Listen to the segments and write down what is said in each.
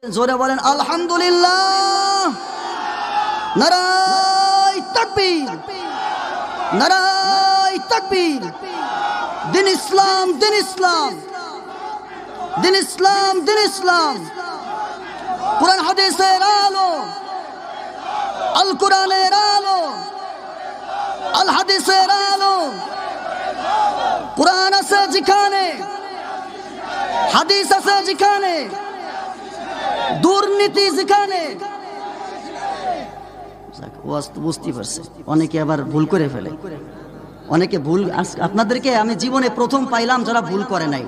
জোরে বলেন আলহামদুলিল্লাহ। নারায়ে তাকবীর, নারায়ে তাকবীর। দিন ইসলাম, দিন ইসলাম, দিন ইসলাম, দিন ইসলাম। কুরআন হাদিসের আলো, আল কুরআনের আলো, আল হাদিসের আলো। কুরআন আছে যেখানে, হাদিস আছে যেখানে, দুর্নীতি যেখানে। বুঝতে পারছে, অনেকে আবার ভুল করে ফেলে, অনেকে ভুল। আপনাদেরকে আমি জীবনে প্রথম পাইলাম যারা ভুল করে নাই।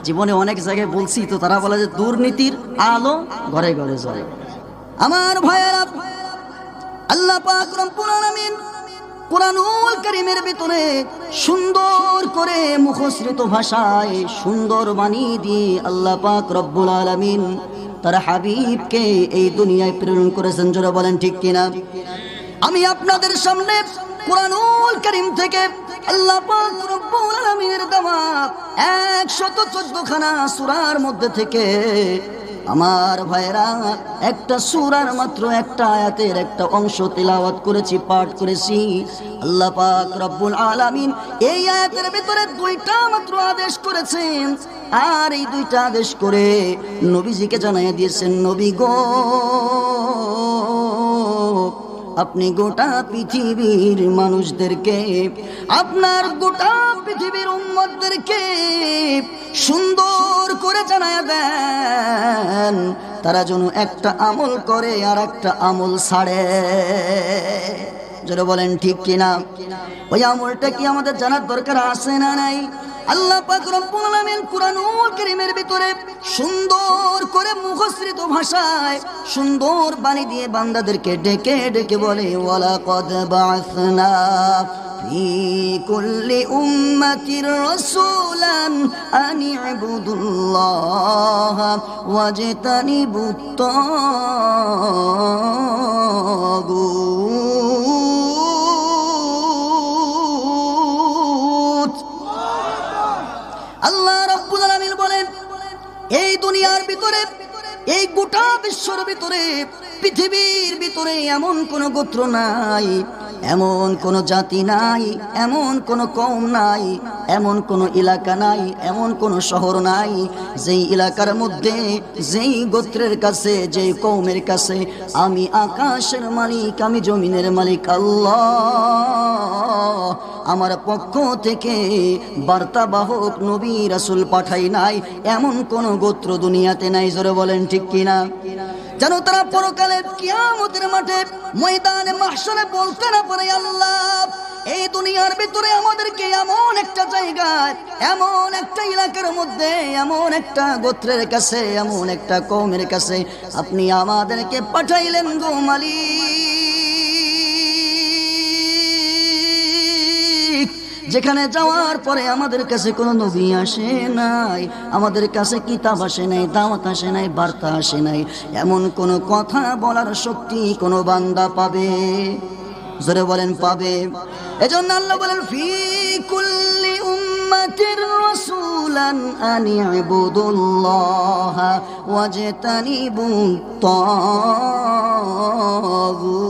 জীবনে অনেক জায়গায় বলছি, তো তারা বলে যে দুর্নীতির আলো ঘরে ঘরে জ্বলে। আমার ভাইয়েরা, আল্লাহ পাক রব্বুল আলামিন কুরআনুল কারীমের ভিতরে সুন্দর করে মুখসৃত ভাষায় সুন্দর বাণী দিয়ে আল্লাহ পাক রব্বুল আলামিন তার হাবিবকে এই দুনিয়ায় প্রেরণ করেছেন। জোরে বলেন ঠিক কিনা? আমি আপনাদের সামনে কুরআনুল কারীম থেকে আল্লাহ পাক রব্বুল আলামিনের দেওয়া 114 খানা সূরার মধ্যে থেকে আমার ভাইরা একটা সূরার মাত্র একটা আয়াতের একটা অংশ তিলাওয়াত করেছি, পাঠ করেছি। আল্লাহ পাক রব্বুল আলামিন এই আয়াতের ভিতরে দুইটা মাত্র আদেশ করেছেন, আর এই দুইটা আদেশ করে নবীজিকে জানাইয়া দিয়েছেন, নবী গো, আপনি গোটা পৃথিবীর মানুষদেরকে, আপনার গোটা পৃথিবীর উম্মতদেরকে সুন্দর করে জানায়া দেন, তারা যেন একটা আমল করে আর একটা আমল ছাড়ে। যারা বলেন ঠিক কিনা? ওই আমলটা কি আমাদের জানার দরকার আছে না নাই? আল্লাহ পাক রব্বুল আলামিন কুরআনুল কারীমের ভিতরে সুন্দর করে মুখসৃত ভাষায় সুন্দর বাণী দিয়ে বান্দাদেরকে ডেকে ডেকে বলে, ওয়ালাকাদ বা'আসনা ফি কুল্লি উম্মাতির রাসূলান আন ইবুদুল্লাহা ওয়াজতানিবুত তাগুত। আল্লাহ রাব্বুল আলামিন বলেন, এই দুনিয়ার ভিতরে, এই গোটা বিশ্বর ভিতরে, পৃথিবীর ভিতরে এমন কোন গোত্র নাই, এমন কোন জাতি নাই, এমন কোন কওম নাই, এমন কোন এলাকা নাই, এমন কোন শহর নাই যেই এলাকার মধ্যে, যেই গোত্রের কাছে, যেই কওমের কাছে আমি আকাশের মালিক, আমি জমিনের মালিক আল্লাহ আমার পক্ষ থেকে বার্তাবাহক নবী রাসূল পাঠাই নাই, এমন কোন গোত্র দুনিয়াতে নাই। জোরে বলেন ঠিক কিনা? যেন তারা পরকালে কিয়ামতের মাঠে ময়দানে মাহশরে বলতে না পারে, আল্লাহ এই দুনিয়ার ভিতরে আমাদেরকে এমন একটা জায়গায়, এমন একটা এলাকার মধ্যে, এমন একটা গোত্রের কাছে, এমন একটা কওমের কাছে আপনি আমাদেরকে পাঠাইলেন গো মালিক, যেখানে যাওয়ার পরে আমাদের কাছে কোনো নবী আসে নাই, আমাদের কাছে কিতাব আসে নাই, দাওয়াত আসে নাই, বার্তা আসে নাই, এমন কোনো কথা বলার শক্তি কোনো বান্দা পাবে? জোরে বলেন পাবে? এজন্য আল্লাহ বলেন, ফি কুল্লি উম্মাতির রাসূলান আন ইবুদুল্লাহা ওয়াজতানিবুত তাগুত।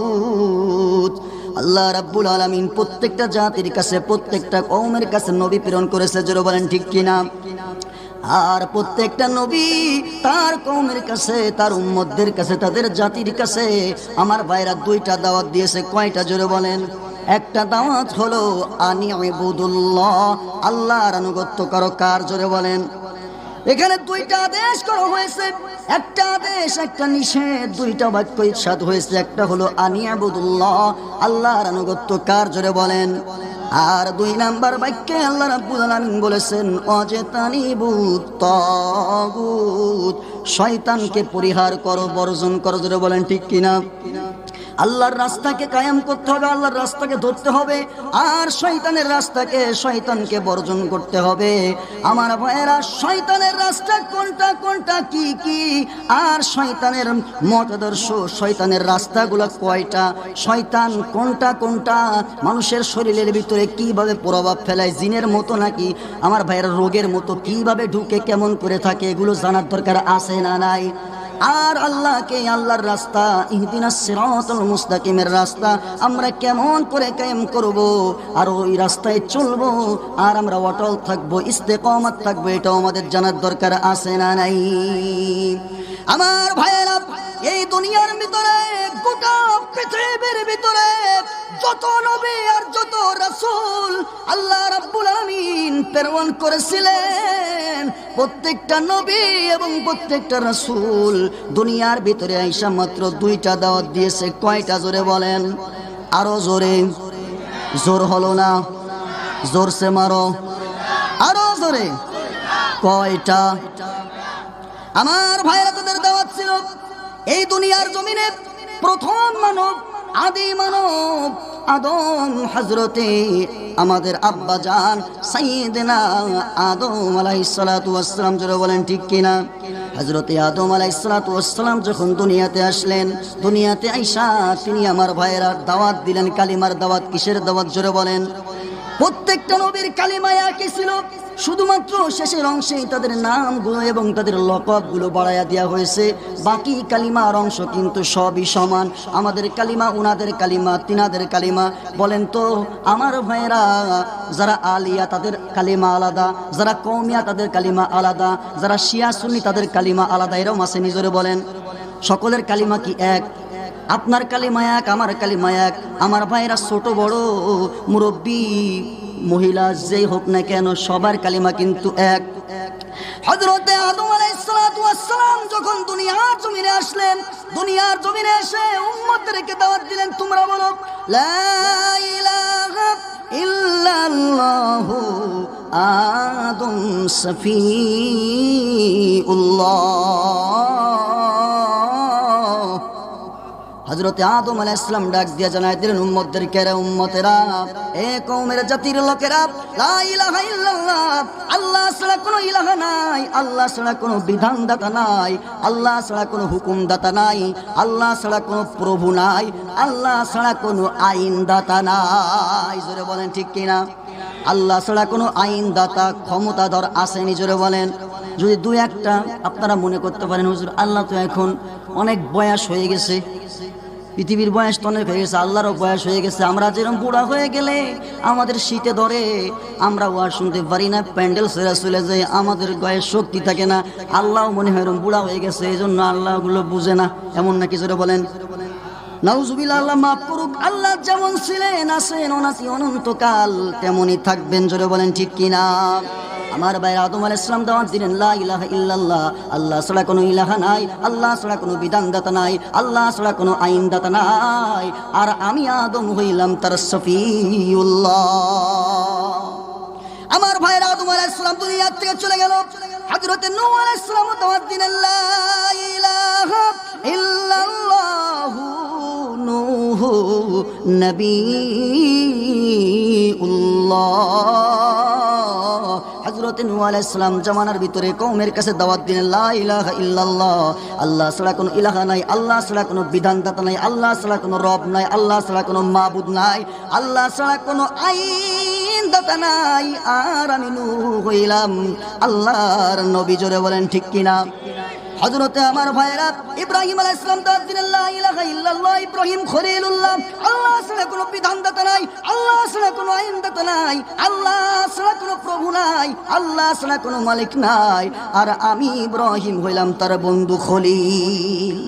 আল্লাহ রাব্বুল আলামিন প্রত্যেকটা জাতির কাছে, প্রত্যেকটা কওমের কাছে নবী প্রেরণ করেছে। জোরে বলেন ঠিক কিনা? আর প্রত্যেকটা নবী তার কওমের কাছে, তার উম্মতদের কাছে, তাদের জাতির কাছে আমার ভাইরা দুইটা দাওয়াত দিয়েছে। কয়টা? জোরে বলেন। একটা দাওয়াত হলো আনি ইবুদুল্লাহ, আল্লাহর আনুগত্য করো। কার? জোরে বলেন। এখানে দুইটা আদেশ করা হয়েছে, একটা আদেশ একটা নিষেধ, দুইটা বাক্য ইরশাদ হয়েছে। একটা হলো আনি ইবুদুল্লাহ, আল্লাহর আনুগত্য। কার? জোরে বলেন। আর দুই নাম্বার বাক্যে আল্লাহ রাব্বুল আলামিন বলেছেন, ওয়াজতানিবুত তাগুত, শয়তানকে পরিহার করো, বর্জন করো। জোরে বলেন ঠিক কিনা? আল্লাহর রাস্তাকে কায়েম করতে হবে, আল্লাহর রাস্তাকে ধরতে হবে, আর শয়তানের রাস্তাকে, শয়তানকে বর্জন করতে হবে। আমার ভাইয়েরা, শয়তানের রাস্তা কোনটা কোনটা, কি কি, আর শয়তানের মতাদর্শ, শয়তানের রাস্তাগুলো কয়টা, শয়তান কোনটা কোনটা, মানুষের শরীরের ভিতরে কিভাবে প্রভাব ফেলায়, জিনের মতো নাকি আমার ভাইয়েরা রোগের মতো কিভাবে ঢুকে কেমন করে থাকে, এগুলো জানার দরকার আছে না নাই? আর আল্লাহকে, আল্লাহর রাস্তা, ইহদিনাস সিরাতাল মুস্তাকিমের রাস্তা আমরা কেমন করে কায়েম করব, আর ওই রাস্তায় চলবো, আর আমরা অটল থাকবো, ইস্তেকামত থাকবো, এটাও আমাদের জানার দরকার আছে না নাই? আমার ভাইয়েরা, এই দুনিয়ার ভিতরে, গোটা পৃথিবীর ভিতরে যত নবী আর যত রাসূল আল্লাহ রাব্বুল আলামিন প্রেরণ করেছিলেন, প্রত্যেকটা নবী এবং প্রত্যেকটা রাসূল দুনিয়ার ভিতরে আইসা মাত্র দুইটা দাওয়াত দিয়েছে। কয়টা? জোরে বলেন, আরো জোরে। জোর হলো না, জোরসে মারো, আরো জোরে। কয়টা? আমার ভাইরা, তাদের দাওয়াত ছিল এই দুনিয়ার জমিনে প্রথম মানব, আদি মানব আদম, হযরতে আমাদের আব্বা জান সাইয়েদনা আদম আলাইহিস সালাতু ওয়াস সালাম। জোরে বলেন ঠিক কিনা? হযরতে আদম আলাইহিস সালাতু ওয়াস সালাম যখন দুনিয়াতে আসলেন, দুনিয়াতে আইসা তিনি আমার ভাইয়েরা দাওয়াত দিলেন, কালিমার দাওয়াত। কিসের দাওয়াত? জোরে বলেন। প্রত্যেকটা নবীর কালিমা একই ছিল, শুধুমাত্র শেষের অংশে তাদের নামগুলো এবং তাদের লকবগুলো বাড়াইয়া দেওয়া হয়েছে। বাকি কালিমার অংশ কিন্তু সবই সমান। আমাদের কালিমা, উনাদের কালিমা, তিনাদের কালিমা। বলেন তো আমার ভাইয়েরা, যারা আলিয়া তাদের কালিমা আলাদা, যারা কওমিয়া তাদের কালিমা আলাদা, যারা শিয়া সুন্নি তাদের কালিমা আলাদা। এরকম আছে নিজরে বলেন? সকলের কালিমা কি এক? আপনার কালিমা এক, আমার কালিমা এক। আমার ভাইয়েরা, ছোট বড়, মুরব্বী, মহিলা, যেই হোক না কেন, সবার কালিমা কিন্তু এক। হযরতে আদম আলাইহিস সালাতু ওয়াস সালাম যখন দুনিয়ার জমিনে আসলেন, দুনিয়ার জমিনে এসে উম্মতদেরকে দাওয়াত দিলেন, তোমরা বলো লা ইলাহা ইল্লাল্লাহু আদম সফিউল্লাহ। হযরতে আদম আলাইহিস সালাম ডাক দিয়ে জানায় দিলেন উম্মতদেরকে, রে উম্মতেরা, এ কওমের জাতির লোকেরা, লা ইলাহা ইল্লাল্লাহ, আল্লাহ ছাড়া কোনো ইলাহা নাই, আল্লাহ ছাড়া কোনো বিধানদাতা নাই, আল্লাহ ছাড়া কোনো হুকুমদাতা নাই, আল্লাহ ছাড়া কোনো প্রভু নাই, আল্লাহ ছাড়া কোনো আইনদাতা নাই। জোরে বলেন ঠিক কিনা? আল্লাহ ছাড়া কোনো আইনদাতা, ক্ষমতাধর আসেনি। জোরে বলেন। যদি দুই একটা আপনারা মনে করতে পারেন, হুজুর আল্লাহ তো এখন অনেক বয়স হয়ে গেছে, পৃথিবীর বয়স তো অনেক হয়ে গেছে, আল্লাহরও বয়স হয়ে গেছে, আমরা যেরকম বুড়া হয়ে গেলে আমাদের শীতে ধরে, আমরা ওয়াজ শুনতে পারি না, প্যান্ডেল ছেড়ে চলে যায়, আমাদের গায়ে শক্তি থাকে না, আল্লাহ মনে হয় এরকম বুড়া হয়ে গেছে, এই জন্য আল্লাহগুলো বুঝে না, এমন নাকি? জোরে বলেন। নাউজুবিল্লাহ, আল্লাহ মাফ করুক। আল্লাহ যেমন ছিলেন, আছেন, অনাতি অনন্তকাল, তেমনই থাকবেন। জোরে বলেন ঠিক কিনা? আমার ভাই আদম আলাইহিস সালাম দাওয়াত দিলেন, লা ইলাহা ইল্লাল্লাহ, আল্লাহ ছাড়া কোনো ইলাহা নাই, আল্লাহ ছাড়া কোনো বিধানদাতা নাই, আল্লাহ ছাড়া কোনো আইনদাতা নাই, আর আমি আদম হইলাম তার সফিউল্লাহ। আমার ভাই আদম আলাইহিস সালাম দুনিয়া থেকে চলে গেল। হযরতে নূহ আলাইহিস সালাম দাওয়াত দিলেন, লা ইলাহা ইল্লাল্লাহু নূহ নবিউল্লাহ। হযরতে নূহ আলাইহিস সালাম জামানার ভিতরে কওমের কাছে দাওয়াত দিলেন, লা ইলাহা ইল্লাল্লাহ, আল্লাহ ছাড়া কোনো ইলাহা নাই, আল্লাহ ছাড়া কোনো বিধানদাতা নাই, আল্লাহ ছাড়া কোনো রব নাই, আল্লাহ ছাড়া কোনো মাবুদ নাই, আল্লাহ ছাড়া কোনো আইনদাতা নাই, আর আমি নূহ হইলাম আল্লাহর নবী। জোরে বলেন ঠিক কিনা? হযরতে আমার ভাইরা ইব্রাহিম আলাইহিস সালাম দাওয়াত দিলেন, লা ইলাহা ইল্লাল্লাহ, ইব্রাহিম খলিলুল্লাহ, আল্লাহ ছাড়া কোনো বিধানদাতা নাই, আল্লাহ ছাড়া কোনো আইনদাতা নাই, আল্লাহ ছাড়া কোনো প্রভু নাই, আল্লাহ ছাড়া কোনো মালিক নাই, আর আমি ইব্রাহিম হইলাম তার বন্ধু খলিল।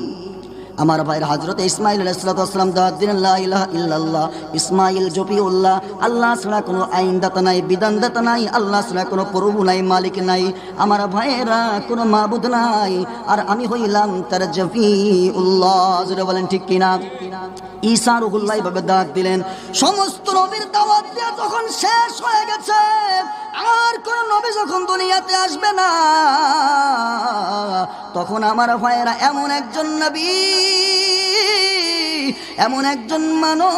আমার ভাইয়ের হযরতে ইসমাঈল আলাইহিস সালাম দাওয়াত দিলেন, লা ইলাহা ইল্লাল্লাহ, ইসমাঈল জপিউল্লাহ, আল্লাহ ছাড়া কোনো আইনদাতা নাই, বিধানদাতা নাই, আল্লাহ ছাড়া কোনো প্রভু নাই, মালিক নাই, আমার ভাইয়েরা কোনো মাবুদ নাই, আর আমি হইলাম তার জপিউল্লাহ। জোরে বলেন ঠিক কিনা? ঈসা রুহুল্লাহ ভাবে দাওয়াত দিলেন। সমস্ত নবীর দাওয়াত দেওয়া যখন শেষ হয়ে গেছে, আর কোন নবী যখন দুনিয়াতে আসবে না, তখন আমার ভাইয়েরা এমন একজন নবী, এমন একজন মানব,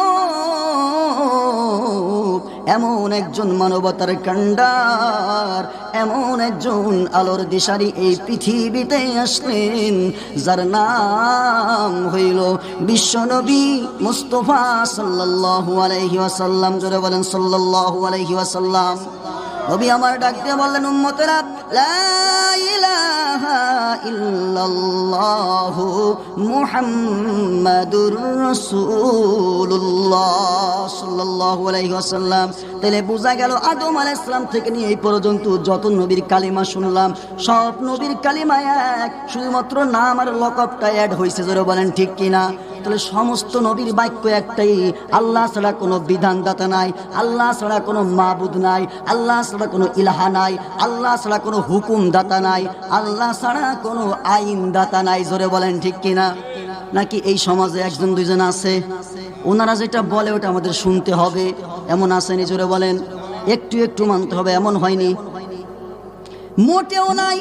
এমন একজন মানবতার কান্ডার, এমন একজন আলোর দিশারি এই পৃথিবীতে আসলেন, যার নাম হইল বিশ্বনবী মুস্তাফা সাল্লাল্লাহু আলাইহি ওয়াসাল্লাম। জোরে বলেন সাল্লাল্লাহু আলাইহি ওয়াসাল্লাম। নবী আমার ডাক দিয়ে বললেন, উম্মতেরা, লা ইলাহা ইল্লাল্লাহু মুহাম্মাদুর রাসূলুল্লাহ সাল্লাল্লাহু আলাইহি ওয়াসাল্লাম। তাহলে বোঝা গেল আদম আলাইহিস সালাম থেকে নিয়ে এই পর্যন্ত যত নবীর কালিমা শুনলাম, সব নবীর কালিমা এক, শুধুমাত্র নাম আর লকবটা অ্যাড হয়েছে। জোরে বলেন ঠিক কিনা? তাহলে সমস্ত নবীর বাক্য একটাই, আল্লাহ ছাড়া কোনো বিধানদাতা নাই, আল্লাহ ছাড়া কোনো মাবুদ নাই, আল্লাহ ছাড়া কোনো ইলাহা নাই, আল্লাহ ছাড়া কোনো হুকুমদাতা নাই, আল্লাহ ছাড়া কোনো আইনদাতা নাই। জোরে বলেন ঠিক কিনা? নাকি এই সমাজে একজন দুইজন আছে, ওনারা যেটা বলে ওটা আমাদের শুনতে হবে, এমন আসেনি? জোরে বলেন। একটু একটু মানতে হবে, এমন হয়নি? মোটেও নাই।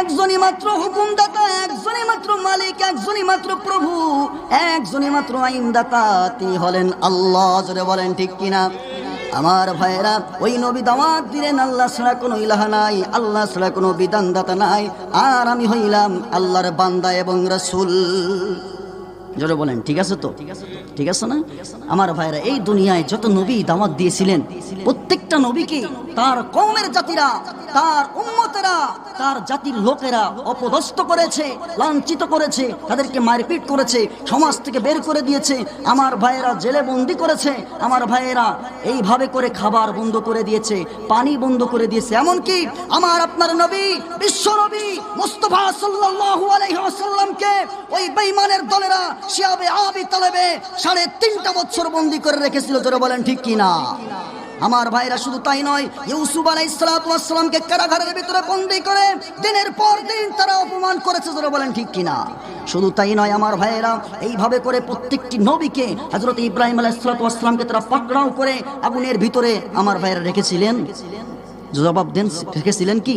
একজনই মাত্র হুকুমদাতা, একজনই মাত্র মালিক, একজনই মাত্র প্রভু, একজনই মাত্র আইনদাতা, তিনি হলেন আল্লাহ। জোরে বলেন ঠিক কিনা? আমার ভাইয়েরা, ওই নবী দাওয়াত দিলেন আল্লাহ ছাড়া কোনো ইলাহা নাই, আল্লাহ ছাড়া কোনো বিধানদাতা নাই, আর আমি হইলাম আল্লাহর বান্দা এবং রাসূল। জোরে বলেন ঠিক আছে তো? ঠিক আছে না? আমার ভাইরা, এই দুনিয়ায় যত নবী দাওয়াত দিয়েছিলেন, প্রত্যেকটা নবীকে তার কওমের জাতিরা, তার উম্মতেরা, তার জাতির লোকেরা অপদস্থ করেছে, লাঞ্ছিত করেছে, তাদেরকে মারপিট করেছে, সমাজ থেকে বের করে দিয়েছে, আমার ভাইয়েরা জেলে বন্দি করেছে, আমার ভাইয়েরা এইভাবে করে খাবার বন্ধ করে দিয়েছে, পানি বন্ধ করে দিয়েছে। এমনকি আমার আপনার নবী, বিশ্ব নবী মুস্তাফা সাল্লাল্লাহু আলাইহি ওয়াসাল্লামকে ওই বেঈমানের দলেরা শিয়াবে আবি তালেবে 3.5 বছর বন্দি করে রেখেছিল। জোরে বলেন ঠিক কিনা? আমার ভাইরা, শুধু তাই নয়, ইউসুফ আলাইহিস সালাতু ওয়াস সালামকে কারাগারের ভিতরে বন্দী করে দিনের পর দিন তারা অপমান করেছে। জোরে বলেন ঠিক কিনা? শুধু তাই নয় আমার ভাইরা, এইভাবে করে প্রত্যেকটি নবীকে, হযরত ইব্রাহিম আলাইহিস সালাতু ওয়াস সালামকে তারা পাকড়াও করে আগুনের ভিতরে আমার ভাইরা রেখেছিলেন। জবাব দেন, রেখেছিলেন কি?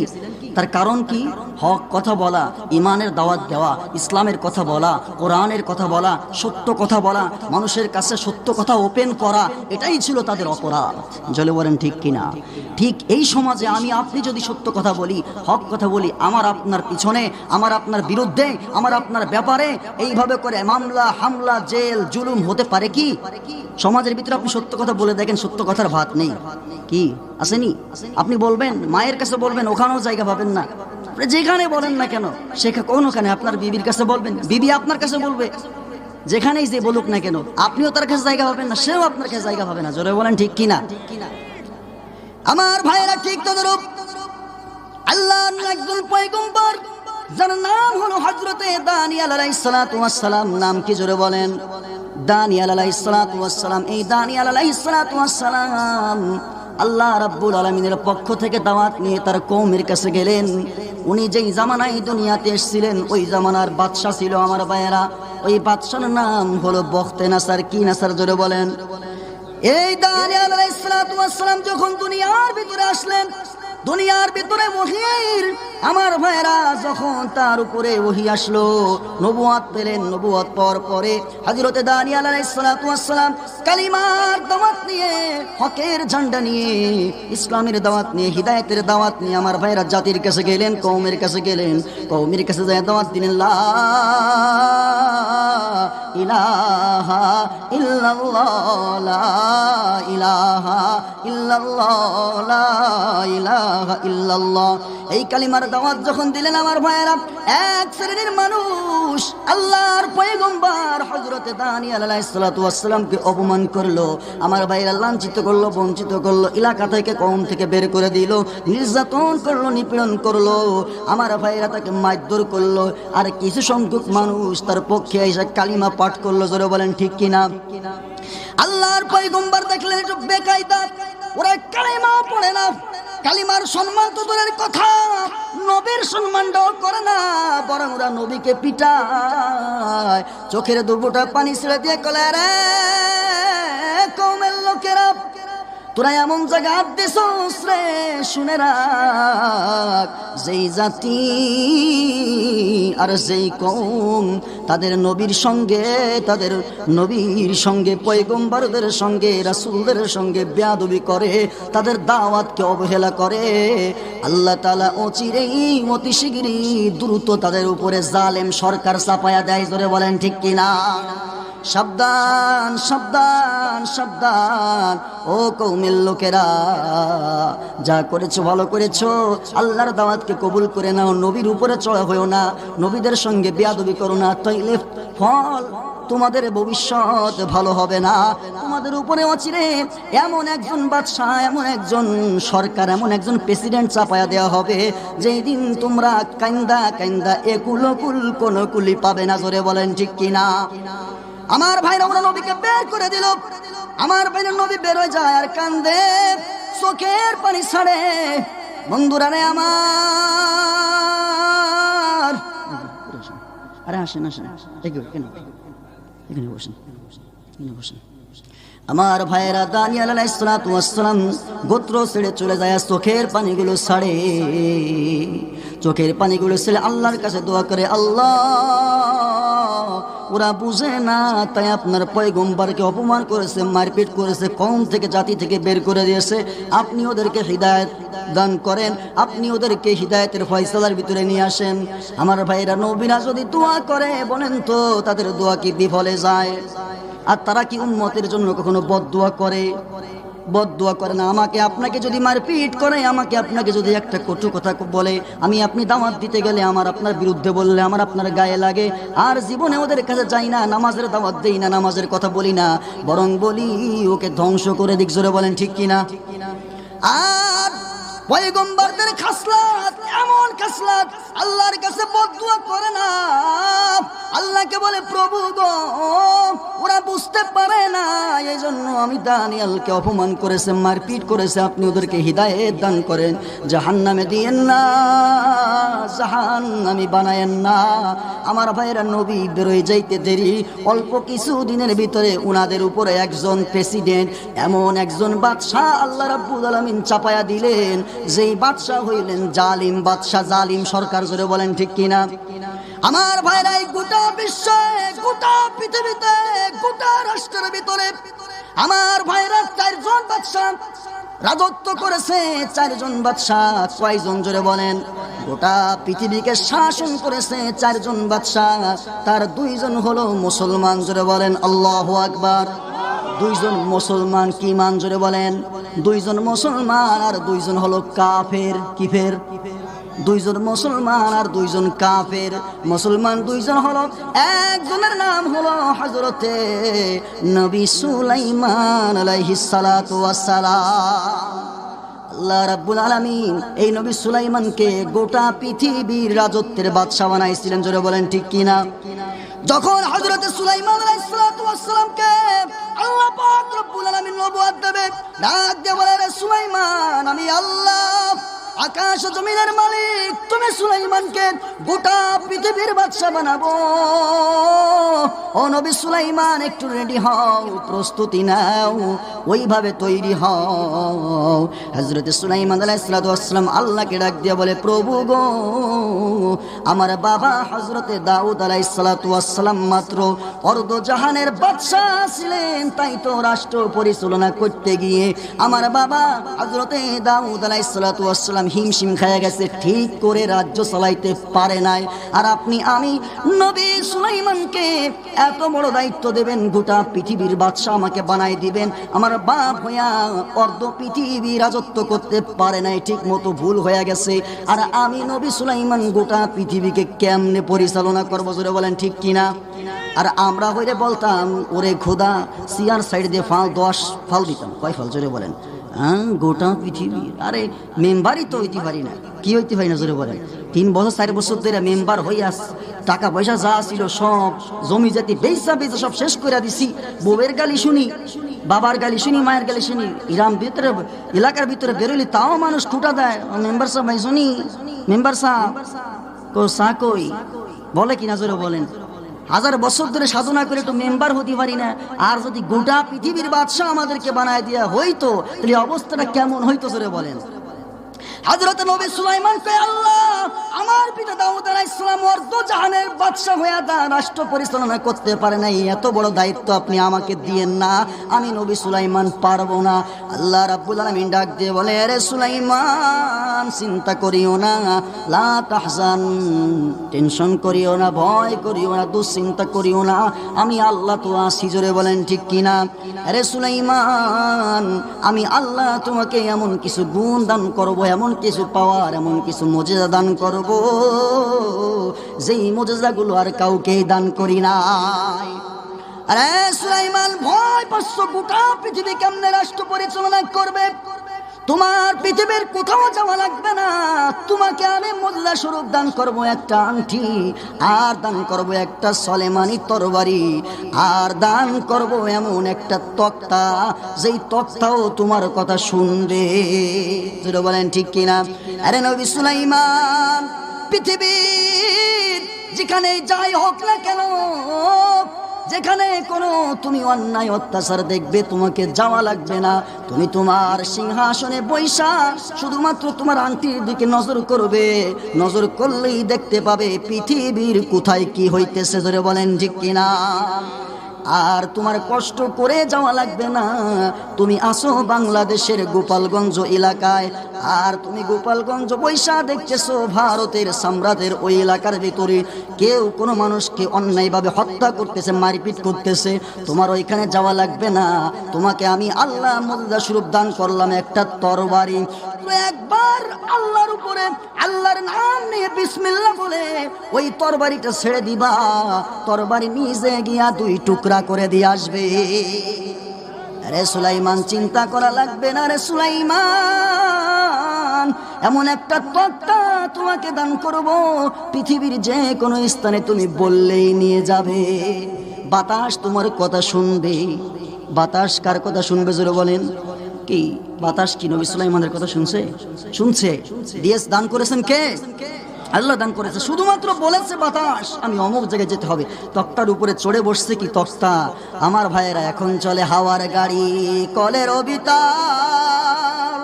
তার কারণ কি? হক কথা বলা, ইমানের দাওয়াত দেওয়া, ইসলামের কথা বলা, কোরআনের কথা বলা, সত্য কথা বলা, মানুষের কাছে সত্য কথা ওপেন করা, এটাই ছিল তাদের অপরাধ। জলে বলেন ঠিক কিনা? ঠিক এই সমাজে আমি আপনি যদি সত্য কথা বলি, হক কথা বলি, আমার আপনার পিছনে, আমার আপনার বিরুদ্ধে, আমার আপনার ব্যাপারে এইভাবে করে মামলা, হামলা, জেল, জুলুম হতে পারে কি? সমাজের ভিতরে আপনি সত্য কথা বলে দেখেন, সত্য কথার ভাত নেই। কি আসেনি? আপনি বলবেন, মায়ের কাছে বলবেন, ওখানেও জায়গা পাবেন না। যেখানে বলেন না কেন, কোনখানে আপনার বিবির কাছে বলবেন, বিবি আপনার কাছে বলবে, যেখানেই যে বলুক না কেন, আপনিও তার কাছে জায়গা পাবেন না, সেও আপনার কাছে জায়গা পাবে না। জোরে বলেন ঠিক কিনা? আমার ভাইয়েরা, ঠিক তদরূপ আল্লাহর একজন পয়গম্বর, যার নাম হলো হযরতে দানিয়েল আলাইহিস সালাতু ওয়াস সালাম। নাম কি? জোরে বলেন। দানিয়েল আলাইহিস সালাতু ওয়াস সালাম। এই দানিয়েল আলাইহিস সালাতু ওয়াস সালাম আল্লাহ রাব্বুল আলামিনের পক্ষ থেকে দাওয়াত নিয়ে তার কওমের কাছে গেলেন। উনি যেই জামানায় দুনিয়াতে এসেছিলেন, ওই জামানার বাদশা ছিল আমার ভাইয়েরা, ওই বাদশার নাম হলো বখতে নাসার। কি নাসার? জোরে বলেন। এই দানিয়েল আলাইহিস সালাতু ওয়াস সালাম যখন দুনিয়ার ভিতরে আসলেন, দুনিয়ার ভিতরে ওহীর, আমার ভাইরা, যখন তার উপরে ওহী আসলো, নবুয়ত পেলেন। নবুয়ত পাওয়ার পরে হযরতে দানিয়েল আলাইহিস সালাতু ওয়াস সালাম কালিমার দাওয়াত নিয়ে, হকের ঝান্ডা নিয়ে, ইসলামের দাওয়াত নিয়ে, হিদায়াতের দাওয়াত নিয়ে আমার ভাইরা জাতির কাছে গেলেন, কওমের কাছে গেলেন। কওমের কাছে যায় দাওয়াত দিলেন, লা ইলাহা ইল্লাল্লাহ, লা ইলাহা ইল্লাল্লাহ, লা ইলাহা ইল্লাল্লাহ। এই কালিমার দাওয়াত যখন দিলেন আমার ভাইয়েরা, এক শ্রেণীর মানুষ আল্লাহর পয়গম্বর হযরতে দানিয়েল আলাইহিস সালাতু ওয়াস সালামকে অপমান করলো, আমার ভাইয়েরা লাঞ্ছিত করলো, বঞ্চিত করলো, এলাকা থেকে, কওম থেকে বের করে দিল, নির্যাতন করলো, নিপীড়ন করলো, আমার ভাইয়েরা তাকে মারধর করলো। আর কিছু সংখ্যক মানুষ তার পক্ষে এসে কালিমা পাঠ করলো। জোরে বলেন ঠিক কিনা? আল্লাহর পয়গম্বর দেখলেন একটু বেকায়দা, ওরা কালিমা পড়ে না, কালিমার সম্মান তো দূরের কথা, নবীর সম্মানটাও করে না, বরং ওরা নবীকে পিটায়, চোখের দুপুটা পানি ছেড়ে দিয়ে কলে, রে কওমের লোকেরা, তোরা এমন জায়গা দিছস রে, শুনে রাখ, যেই জাতি আর যেই কওম তাদের নবীর সঙ্গে, তাদের নবীর সঙ্গে, পয়গম্বরদের সঙ্গে, রাসূলদের সঙ্গে বেয়াদবি করে, তাদের দাওয়াতকে অবহেলা করে, আল্লাহ তাআলা অচিরেই, অতি শিগগিরই, দ্রুত তাদের উপরে জালেম সরকার চাপায়া দেয়। জোরে বলেন ঠিক কিনা? সাবধান সাবধান সাবধান ও কওমের লোকেরা, যা করেছো ভালো করেছো, আল্লাহর দাওয়াতকে কবুল করে নাও, নবীর উপরে চড়া হয়েও না, নবীদের সঙ্গে বেয়াদবি করো না, তাইলে ফল তোমাদের ভবিষ্যৎ ভালো হবে না। তোমাদের উপরে অচিরে এমন একজন বাদশাহ, এমন একজন সরকার, এমন একজন প্রেসিডেন্ট চাপায়া দেওয়া হবে, যেই দিন তোমরা কান্দা কান্দা একুলকুল কোন কুলি পাবে না। জোরে বলেন ঠিক কিনা? আমার ভাইরা ওরা নবীকে বের করে দিল। আমার ভাইরা নবী বের হয়ে যায় আর কান্দে, চোখের পানি ছাড়ে। বন্ধুরা রে আমার, আরে আসেন আসেন, কেন এখানে বসেন, এখানে বসেন। আমার ভাইয়েরা, দানিয়েল আলাইহিস সালাতু ওয়াস সালাম গোত্র ছেড়ে চলে যায়, চোখের পানিগুলো ছাড়ে, চোখের পানিগুলো ছেড়ে আল্লাহর কাছে দোয়া করে, আল্লাহ ওরা বুঝে না, তাই আপনার পয়গম্বরকে অপমান করেছে, মারপিট করেছে, কওম থেকে জাতি থেকে বের করে দিয়েছে, আপনি ওদেরকে হিদায়াত দান করেন, আপনি ওদেরকে হিদায়াতের ফয়সালার ভিতরে নিয়ে আসেন। আমার ভাইরা, নবীরা যদি দোয়া করে বলেন তো তাদের দোয়া কি বিফলে যায়? আর তারা কি উম্মতের জন্য কখনো বদদোয়া করে? বদদোয়া করে না। আমাকে আপনাকে যদি মারপিট করে, আমাকে আপনাকে যদি একটা কটু কথা বলে, আমি আপনি দাওয়াত দিতে গেলে আমার আপনার বিরুদ্ধে বললে আমার আপনার গায়ে লাগে, আর জীবনে ওদের কাছে যাই না, নামাজের দাওয়াত দেই না, নামাজের কথা বলি না, বরং বলি ওকে ধ্বংস করে দিক। জোরে বলেন ঠিক কিনা? আর পয়গম্বরদের খাসলাত এমন খাসলাত, আল্লাহর কাছে বদদুয়া করে না, আল্লাহকে বলে প্রভু গো ওরা বুঝতে পারে না, এই জন্য আমি দানিয়েলকে অপমান করেছে, মারপিট করেছে, আপনি ওদেরকে হিদায়াত দান করেন, জাহান্নামে দিয়েন না, জাহান্নামী বানায়েন না। আমার ভাইয়েরা, নবী বেরোয় যাইতে দেরি, অল্প কিছু দিনের ভিতরে উনাদের উপরে একজন প্রেসিডেন্ট, এমন একজন বাদশাহ আল্লাহ রাব্বুল আলামিন চাপায়া দিলেন, যেই বাদশাহ হইলেন জালিম বাদশাহ, জালিম সরকার। জোরে বলেন ঠিক কিনা? আমার ভাইরা, এই গোটা বিশ্বে, গোটা পৃথিবীতে, গোটা রাষ্ট্রের ভিতরে আমার ভাইরা চারজন বাদশাহ রাজত্ব করেছে। চারজন বাদশাহ কয়জন? জোরে বলেন। গোটা পৃথিবীকে শাসন করেছে চারজন বাদশাহ, তার দুইজন হলো মুসলমান। জোরে বলেন আল্লাহু আকবার। দুইজন মুসলমান। কি মান? জোরে বলেন। দুইজন মুসলমান আর দুইজন হলো কাফের। কি ফের? দুইজন মুসলমান আর দুইজন কাফের। মুসলমান দুইজন হলো, একজনের নাম হলো হযরতে নবী সুলাইমান আলাইহিস সালাতু ওয়াস সালাম। আল্লাহ রাব্বুল আলামিন এই নবী সুলাইমানকে গোটা পৃথিবীর রাজত্বের বাদশা বানাইছিলেন। জোরে বলেন ঠিক কিনা? যখন হযরতে সুলাইমান আলাইহিস সালাতু ওয়াস সালামকে আল্লাহ পাক রব্বুল আলামিন নবুয়ত দেবে, ডাক দিয়ে বলে, সুলাইমান আমি আল্লাহ আকাশ ও জমিনের মালিক, তুমি সুলাইমানকে গোটা পৃথিবীর বাদশা বানাবো। ও নবী সুলাইমান, একটু রেডি হও, প্রস্তুতি নাও, ওইভাবে তৈরি হও। হযরত সুলাইমান আলাইহিস সালাতু ওয়াস সালাম আল্লাহকে ডাক দিয়ে বলে, প্রভু গো আমার বাবা হযরতে দাউদ আলাইহিস সালাতু ওয়াস সালাম মাত্র অর্ধ জাহানের বাদশা ছিলেন, তাই তো রাষ্ট্র পরিচালনা করতে গিয়ে আমার বাবা হযরতে দাউদ আলাইহিস সালাতু ওয়াস সালাম হিমশিম খায়া গেছে, ঠিক করে রাজ্য চালাইতে পারে নাই। আর আপনি আমি নবী সুলাইমানকে এত বড় দায়িত্ব দেবেন, গোটা পৃথিবীর বাদশা আমাকে বানাই দিবেন, আমার বাপ হইয়া অর্ধ পৃথিবী রাজত্ব করতে পারে নাই, ঠিক মতো ভুল হয়ে গেছে। আর আমি নবী সুলাইমান গোটা পৃথিবীকে কেমনে পরিচালনা করবো? জোরে বলেন ঠিক কিনা? আর আমরা হইলে বলতাম, ওরে খোদা সিয়ার সাইড দিয়ে 10 ফাল দিতাম। কয় ফাল? জোরে বলেন। হ্যাঁ, গোটা পৃথিবী। আরে মেম্বারই তো হইতে পারি না। কি হইতে পারি না? জোরে বলেন। 3 বছর 4 বছর ধরে মেম্বার হইয়া টাকা পয়সা যা ছিল সব জমি জাতি বেচা বেচা সব শেষ করে দিছি। বউয়ের গালি শুনি, বাবার গালি শুনি, মায়ের গালি শুনি। ইরাম ভিতরে এলাকার ভিতরে বেরোলি তাও মানুষ খুঁটা দেয়, মেম্বার সাহেব ভাই শুনি, মেম্বার সাহেব কই বলে কিনা? জোরে বলেন। 1000 বছর ধরে সাধনা করে একটু মেম্বার হতে পারি না, আর যদি গোটা পৃথিবীর বাদশা আমাদেরকে বানায় দেওয়া হইতো, তাহলে অবস্থাটা কেমন হইতো? জোরে বলেন। হযরত নবী সুলাইমান কে আল্লাহ আমার পিতা দাউদ আলাইহিস সালাম অর্ধ জাহানের বাদশা হয়ে রাষ্ট্র পরিচালনা করতে পারে নাই, এত বড় দায়িত্ব আপনি আমাকে দিয়েন না, আমি নবী সুলাইমান পারবো না। আল্লাহ রাব্বুল আলামিন ডাক দিয়ে বলে, আরে সুলাইমান চিন্তা করিও না, লা তাহজান, টেনশন করিও না, ভয় করিও না, দুশ্চিন্তা করিও না, আমি আল্লাহ তো আছি। জোরে বলেন ঠিক কিনা? আরে সুলাইমান আমি আল্লাহ তোমাকে এমন কিছু গুণ দান করব, এমন কিছু পাওয়ার, এমন কিছু মুজিজা দান করব যেই মুজিজাগুলো আর কাউকে দান করি নাই। আরে সুলাইমান ভয় পাচ্ছ, গোটা পৃথিবী কেমনে রাষ্ট্র পরিচালনা করবে? তোমার পৃথিবীর কোথাও যাওয়া লাগবে না, তোমাকে আমি মুজিজা স্বরূপ দান করব একটা আংটি, আর দান করব একটা সলেমানি তরবারি, আর দান করব এমন একটা তক্তা যেই তক্তাও তোমার কথা শুনবে। যেটা বলেন ঠিক কিনা? আরে নবী সুলাইমান পৃথিবীর যেখানে যাই হোক না কেন, যেখানে কোনো তুমি অন্যায় অত্যাচার দেখবে, তোমাকে যাওয়া লাগবে না, তুমি তোমার সিংহাসনে বৈশা শুধুমাত্র তোমার আংটির দিকে নজর করবে, নজর করলেই দেখতে পাবে পৃথিবীর কোথায় কি হইতেছে। ধরে বলেন ঠিক কিনা? আর তোমার কষ্ট করে যাওয়া লাগবে না, তুমি আসো বাংলাদেশের গোপালগঞ্জ এলাকায়, আর তুমি গোপালগঞ্জ বৈশা দেখতেছো ভারতের সম্রাটের ওই এলাকার ভিতরে কেউ কোনো মানুষকে অন্যায়ভাবে হত্যা করতেছে, মারপিট করতেছে, তোমার ওইখানে যাওয়া লাগবে না, তোমাকে আমি আল্লাহ মুজিজা স্বরূপ দান করলাম একটা তরবারি। একবার আল্লাহর উপরে আল্লাহর নাম নিয়ে বিসমিল্লাহ বলে ওই তরবারিটা ছেড়ে দিবা, তরবারি নিজে গিয়া দুই টুকরা করে দিয়ে আসবে। আরে সুলাইমান চিন্তা করা লাগবে না, রে সুলাইমান এমন একটা তক্তা তোমাকে দান করব, পৃথিবীর যে কোনো স্থানে তুমি বললেই নিয়ে যাবে, বাতাস তোমার কথা শুনবে। বাতাস কার কথা শুনবে জোরে বলেন? কি বাতাস কি নবী সুলাইমানের কথা শুনছে? শুনছে। দিয়েস দান করেছেন কে? আল্লাহ দান করেছে। শুধুমাত্র বলেছে বাতাস আমি অমুক জায়গায় যেতে হবে, তক্তার উপরে চড়ে বসছে কি তক্তা। আমার ভাইয়েরা এখন চলে হাওয়ার গাড়ি, কলের বিতার,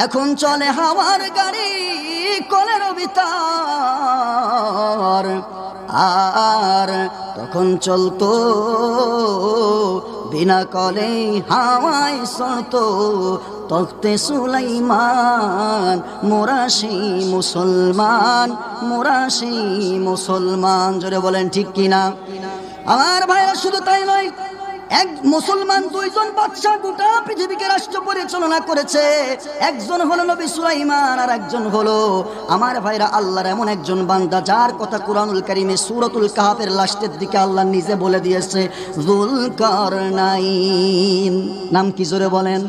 এখন চলে হাওয়ার গাড়ি, কলের বিতার, আর তখন চলতো বিনা কলে হাওয়ায় চলতো তখতে সুলাইমান, মোরা সেই মুসলমান, মোরা সেই মুসলমান। জোরে বলেন ঠিক কিনা? আমার ভাইরা শুধু তাই নয়, এক মুসলমান দুইজন বাদশা গোটা পৃথিবীকে রাষ্ট্র পরিচালনা করেছে, একজন হলো নবী সুলাইমান আর একজন হলো আমার ভাইরা আল্লাহর এমন একজন বান্দা যার কথা কুরআনুল কারীমে সূরাতুল কাহফের লাস্টের দিকে আল্লাহ নিজে বলে দিয়েছে, যুলকারনাইন। নাম কি জোরে বলেন?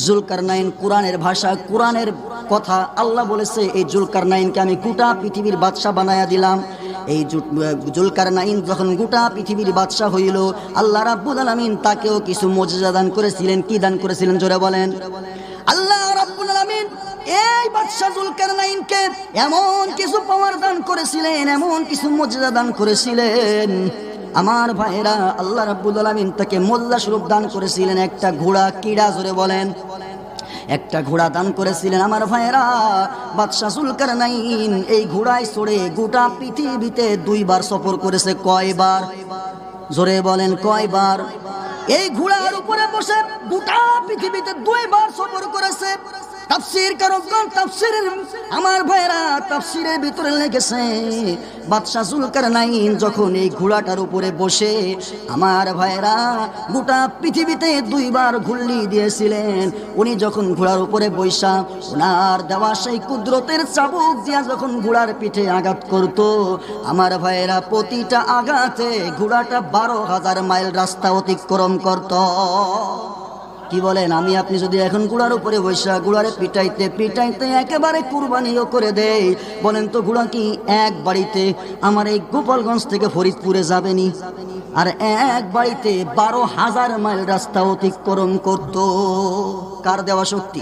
যুলকারনাইন কুরআনের ভাষা, কুরআনের কথা। আল্লাহ বলেছে এই যুলকারনাইনকে আমি গোটা পৃথিবীর বাদশা বানায়া দিলাম। এই যুলকারনাইন যখন গোটা পৃথিবীর বাদশা হইল, আল্লাহ রাব্বুল আলামিন তাকেও কিছু মুজিজা দান করেছিলেন। কি দান করেছিলেন জোরে বলেন? আল্লাহ রাব্বুল আলামিন এই বাদশা যুলকারনাইনকে এমন কিছু পাওয়ার দান করেছিলেন, এমন কিছু মুজিজা দান করেছিলেন। আমার ভাইরা আল্লাহ রাব্বুল আলামিন তাকে মুজিজা স্বরূপ দান করেছিলেন একটা ঘোড়া। কিডা জোরে বলেন? একটা ঘোড়া দান করেছিলেন। আমার ভাইয়েরা বাদশা যুলকারনাইন এই ঘোড়ায় চড়ে গোটা পৃথিবীতে দুইবার সফর করেছে। কয়বার জোরে বলেন? কয়বার? এই ঘোড়ার উপরে বসে গোটা পৃথিবীতে দুইবার সফর করেছে। তাফসীর কারকগণ তাফসীরের আমার ভাইয়েরা তাফসীরের ভিতরে লিখেছে বাদশা যুলকারনাইন যখন এই ঘোড়াটার উপরে বসে আমার ভাইয়েরা গোটা পৃথিবীতে দুইবার ঘুরলি দিয়েছিলেন। উনি যখন ঘোড়ার উপরে বৈশা ওনার দেওয়া সেই কুদরতের চাবুক দিয়া যখন ঘোড়ার পিঠে আঘাত করত, আমার ভাইয়েরা প্রতিটা আঘাতে ঘোড়াটা 12,000 মাইল রাস্তা অতিক্রম করত। কি বলেন? আমি আপনি যদি এখন ঘোড়ার উপরে বৈশা ঘোড়ারে পিটাইতে পিটাইতে একেবারে কুরবানিও করে দেই, বলেন তো ঘোড়া কি এক বাড়িতে আমার এই গোপালগঞ্জ থেকে ফরিদপুরে যাবেনি? আর এক বাড়িতে 12,000 মাইল রাস্তা অতিক্রম করত। কার দেওয়া শক্তি?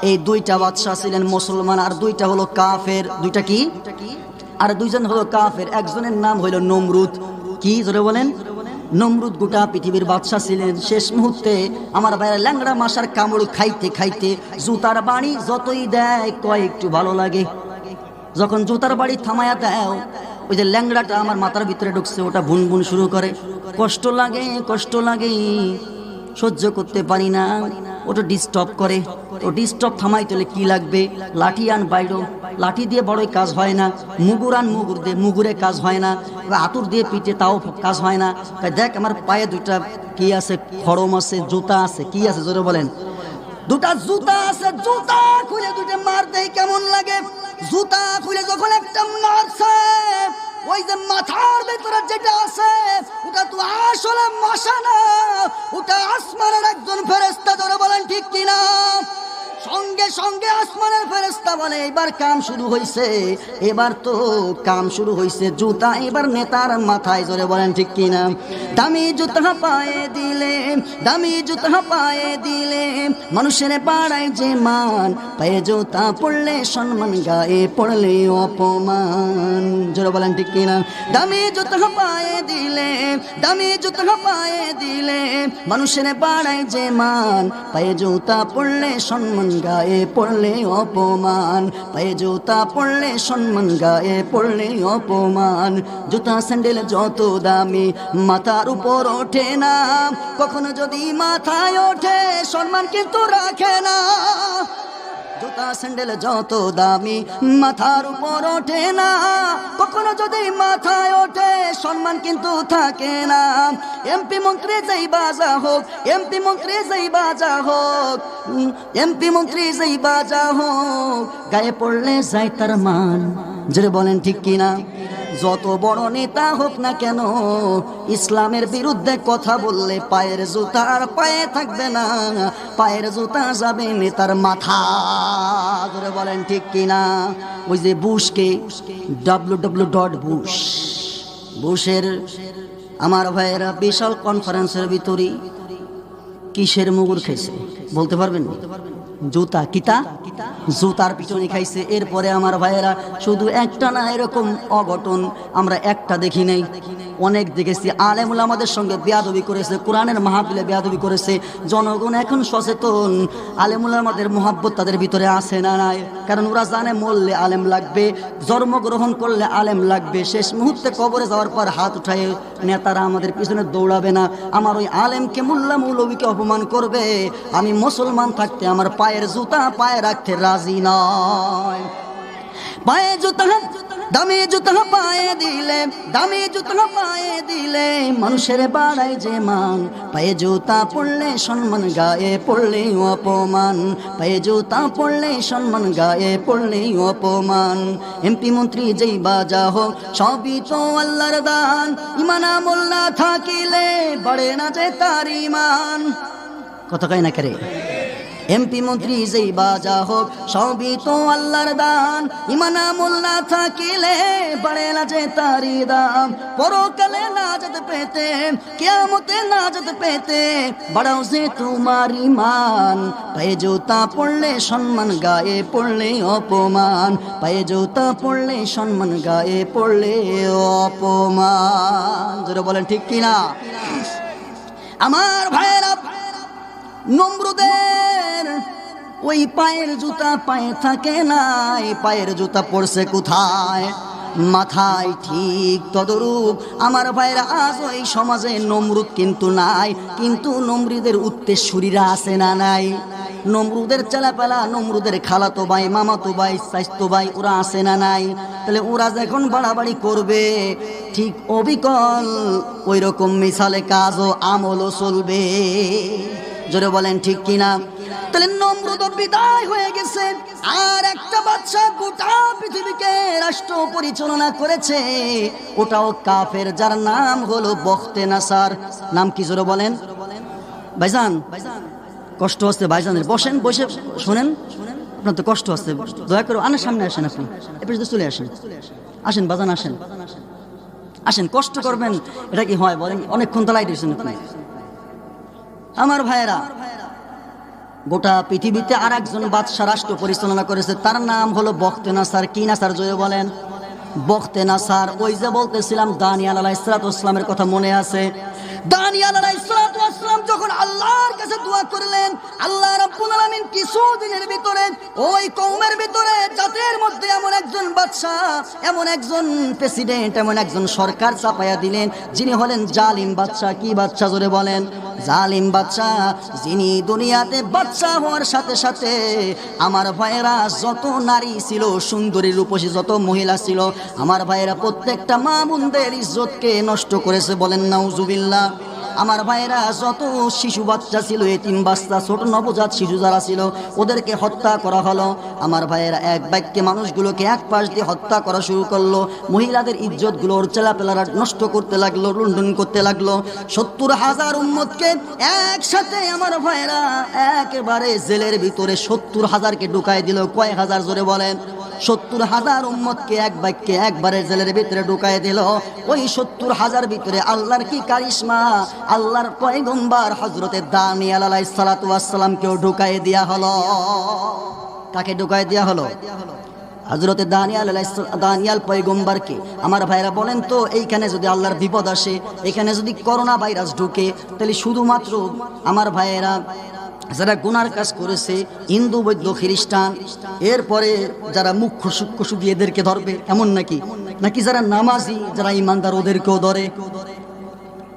এই দুইটা বাদশা ছিলেন মুসলমান আর দুইটা হলো কাফের। দুইটা কি? আর দুইজন হলো কাফের। একজনের নাম হইল নমরুদ। কি জোরে বলেন? নমরুদ গোটা পৃথিবীর বাদশা ছিলেন। শেষ মুহূর্তে আমার ভাইয়েরা ল্যাংড়া মাসার কামড় খাইতে খাইতে জুতার বাড়ি যতই দেয় কয় একটু ভালো লাগে। যখন জুতার বাড়ি থামায়া দেয়, ওই যে ল্যাংড়াটা আমার মাথার ভিতরে ঢুকছে, ওটা বুন বুন শুরু করে, কষ্ট লাগে কষ্ট লাগে, সহ্য করতে পারি না, ওটা ডিস্টার্ব করে। ও ডিস্টার্ব থামাই তোলে কি লাগবে, লাঠি আন বাইরো, লাঠি দিয়ে বড়ই কাজ হয় না, মুগুর আন মুগুর দিয়ে, মুগুরে কাজ হয় না, আতুর দিয়ে পিঠে তাও কাজ হয় না। দেখ আমার পায়ে দুইটা কি আছে, খড়ম আছে, জুতা আছে, কি আছে জোরে বলেন, দুটা জুতা আছে, জুতা খুলে দুইটা মার দেয় কেমন লাগে। জুতা খুলে যখন একটা মারছে, ওই যে মাথার ভেতরে যেটা আছে ওটা তো আসলে মশা না, ওটা আসমানের একজন ফেরেশতা, ধরে বলেন ঠিক কিনা। সঙ্গে সঙ্গে আসমানের ফেরেশতা বলে এবার কাম শুরু হইছে, এবার তো কাম শুরু হইছে, জুতা এবার নেতার মাথায়, জোরে বলেন ঠিক কিনা। দামি জুতা পায়ে দিলে, দামি জুতা পায়ে দিলে মানুষের পাড়ায় যে মান, পায়ে জুতা পড়লে সম্মান, গায়ে পড়লে অপমান, জোরে বলেন ঠিক কিনা। দামি জুতা পায়ে দিলে, দামি জুতা পায়ে দিলে মানুষের পাড়ায় যে মান, পায়ে জুতা পড়লে সম্মান, গায়ে পড়লে অপমান, পায়ে জুতা পড়লে সম্মান, গায়ে পড়লে অপমান। জুতা স্যান্ডেল যত দামি মাথার উপর ওঠে না, কখনো যদি মাথায় ওঠে সম্মান কিন্তু রাখে না। জুতা স্যান্ডেল যত দামি মাথার উপর ওঠে না, কখনো যদি মাথায় ওঠে সম্মান কিন্তু থাকে না। এমপি মন্ত্রী যেই বাজা হোক, এমপি মন্ত্রী যেই বাজা হোক, এমপি মন্ত্রী যেই বাজা হোক, গায়ে পড়লে যায় তার মান, জোরে বলেন ঠিক কিনা। যত বড় নেতা হোক না কেন, ইসলামের বিরুদ্ধে কথা বললে পায়ের জুতা আর পায়ে থাকবে না, পায়ের জুতা যাবে নেতার মাথা, ধরে বলেন ঠিক কিনা। ওই যে বুশকে www.bush, বুশের আমার ভাইয়েরা বিশাল কনফারেন্সের ভিতরে কিসের মুগুর খাইছে বলতে পারবেন? জুতা, কিতা জুতার পিছনে খাইছে। এরপরে আমার ভাইয়েরা শুধু একটা না, এরকম অঘটন আমরা একটা দেখি নাই, অনেক দেখেছি। আলেমুল আমাদের সঙ্গে বেয়াদবি করেছে, কোরআনের মাহফিলে বেয়াদবি করেছে। জনগণ এখন সচেতন, আলেমুল আমাদের মোহাব্বত তাদের ভিতরে আছে না নাই? কারণ ওরা জানে মরলে আলেম লাগবে, জন্মগ্রহণ করলে আলেম লাগবে, শেষ মুহূর্তে কবরে যাওয়ার পর হাত উঠায় নেতারা আমাদের পিছনে দৌড়াবে না। আমার ওই আলেমকে, মোল্লা মৌলবীকে অপমান করবে, আমি মুসলমান থাকতে আমার পায়ের জুতা পায়ে রাখতে রাজি নয়। পায়ে জুতা, দামি জুতা পায়ে দিলে, দামি জুতা পায়ে দিলে মানুষের বাড়ায় যে মান, পায়ে জুতা পড়লে সম্মান, গায়ে পড়লে অপমান, পায়ে জুতা পড়লে সম্মান, গায়ে পড়লে অপমান। এমপি মন্ত্রী যেই বাজা হোক সবই তো আল্লাহর দান, ইমান আমল না থাকিলে বাড়ে না যে তার ইমান। কথা কয় না করে? এমপি মন্ত্রী যেই বাজা হোক সবই তো আল্লাহর দান, ইমান আমল না থাকিলে বাড়ে না যে তারি দাম। পরকালে নাজাত পেতে, কিয়ামতে নাজাত পেতে বাড়াও যে তোমার ইমান, পায়ে জুতা পড়লে সম্মান, গায়ে পড়লে অপমান, পায়ে জুতা পড়লে সম্মান, গায়ে পড়লে অপমান। যারা বলেন ঠিক কিনা? আমার ভাইয়েরা, নমরুদের ওই পায়ের জুতা পায়ে থাকে নাই, পায়ের জুতা পড়ছে কোথায়? মাথায়। ঠিক তদরূপ আমার ভাইরা আজ ওই সমাজে নমরুদ কিন্তু নাই, কিন্তু নমরুদের উত্তেশ্বরীরা আছে না নাই? নমরুদের চেলাপেলা, নমরুদের খালাতো ভাই, মামাতো ভাই, চাচাতো ভাই, ওরা আছে না নাই? তাহলে ওরা যখন বাড়াবাড়ি করবে, ঠিক অবিকল ওই রকম মিসালে কাজও আমলও চলবে। জোরে বলেন ঠিক কিনা? তাহলে নমরুদ বিদায় হয়ে গেছে, আর একটা বাদশা গোটা পৃথিবীকে রাষ্ট্র পরিচালনা করেছে, ওটাও কাফের, যার নাম হলো বখতে নাসার। নাম কি জোরে বলেন? ভাইজান কষ্ট হচ্ছে, ভাইজানের বসেন, বসে শোনেন, আপনার তো কষ্ট হচ্ছে, দয়া করে আনের সামনে আসেন, আপনি এরপর চলে আসেন, আসেন বাজান, আসেন আসেন, কষ্ট করবেন এটা কি হয় বলেন? অনেকক্ষণ তো লাইট দিয়েছেন আপনি। আমার ভাইয়েরা, গোটা পৃথিবীতে আর একজন বাদশা রাষ্ট্র পরিচালনা করেছে, তার নাম হলো বখতে নাসার। কি নাসার জয় বলেন? বখতে নাসার। ওই যে বলতেছিলাম দানিয়াল আলাইহিস সালাতু ওয়াস সালামের কথা মনে আছে? দানিয়েল আলাইহিস সালাতু ওয়াস সালাম যখন আল্লাহর কাছে দোয়া করলেন, আল্লাহ রাব্বুল আলামিন কিছুদিনের ভিতরে ওই কওমের ভিতরে জাতির মধ্যে এমন একজন বাদশা, এমন একজন প্রেসিডেন্ট, এমন একজন সরকার চাপায়া দিলেন, যিনি হলেন জালিম বাদশা। কি বাদশা জোরে বলেন? জালিম বাদশা, যিনি দুনিয়াতে বাদশা হওয়ার সাথে সাথে আমার ভাইয়েরা যত নারী ছিল, সুন্দরী রূপসী যত মহিলা ছিল, আমার ভাইয়েরা প্রত্যেকটা মা বোনদের ইজ্জতকে নষ্ট করেছে। বলেন নাউজুবিল্লাহ। আমার ভাইয়েরা যত শিশু বাচ্চা ছিল, এতিম বাচ্চা, ছোট নবজাত শিশু যারা ছিল, ওদেরকে হত্যা করা হলো। আমার ভাইয়েরা এক বাক্যে মানুষগুলোকে এক পাশ দিয়ে হত্যা করা শুরু করলো। মহিলাদের ইজ্জতগুলোর চেলাপেলারা নষ্ট করতে লাগলো, লুণ্ঠন করতে লাগলো। 70,000 উম্মতকে একসাথে আমার ভাইয়েরা একেবারে জেলের ভিতরে 70,000কে ঢুকাই দিল। কয় হাজার জোরে বলেন? 70,000 উম্মতকে এক বাক্যে একবারে জেলের ভিতরে ঢুকাই দিল। ওই 70,000 ভিতরে আল্লাহর কি কারিশমা, আল্লাহর পয়গম্বর হযরতে দানিয়েল আলাইহিস সালাতু ওয়াস সালামকেও ঢুকাই দেয়া হলো। কাকে ঢুকাই দেয়া হলো? হযরতে দানিয়েল পয়গম্বরকে। আমার ভাইরা বলেন তো, এইখানে যদি আল্লাহর বিপদ আসে, এখানে যদি করোনা ভাইরাস ঢুকে, তাহলে শুধুমাত্র আমার ভাইয়েরা যারা গুনার কাজ করেছে, হিন্দু বৌদ্ধ খ্রিস্টান, এরপরে যারা মুখ্য সূক্ষ্ম শুধু এদেরকে ধরবে এমন নাকি? নাকি যারা নামাজি, যারা ইমানদার, ওদেরকেও ধরে?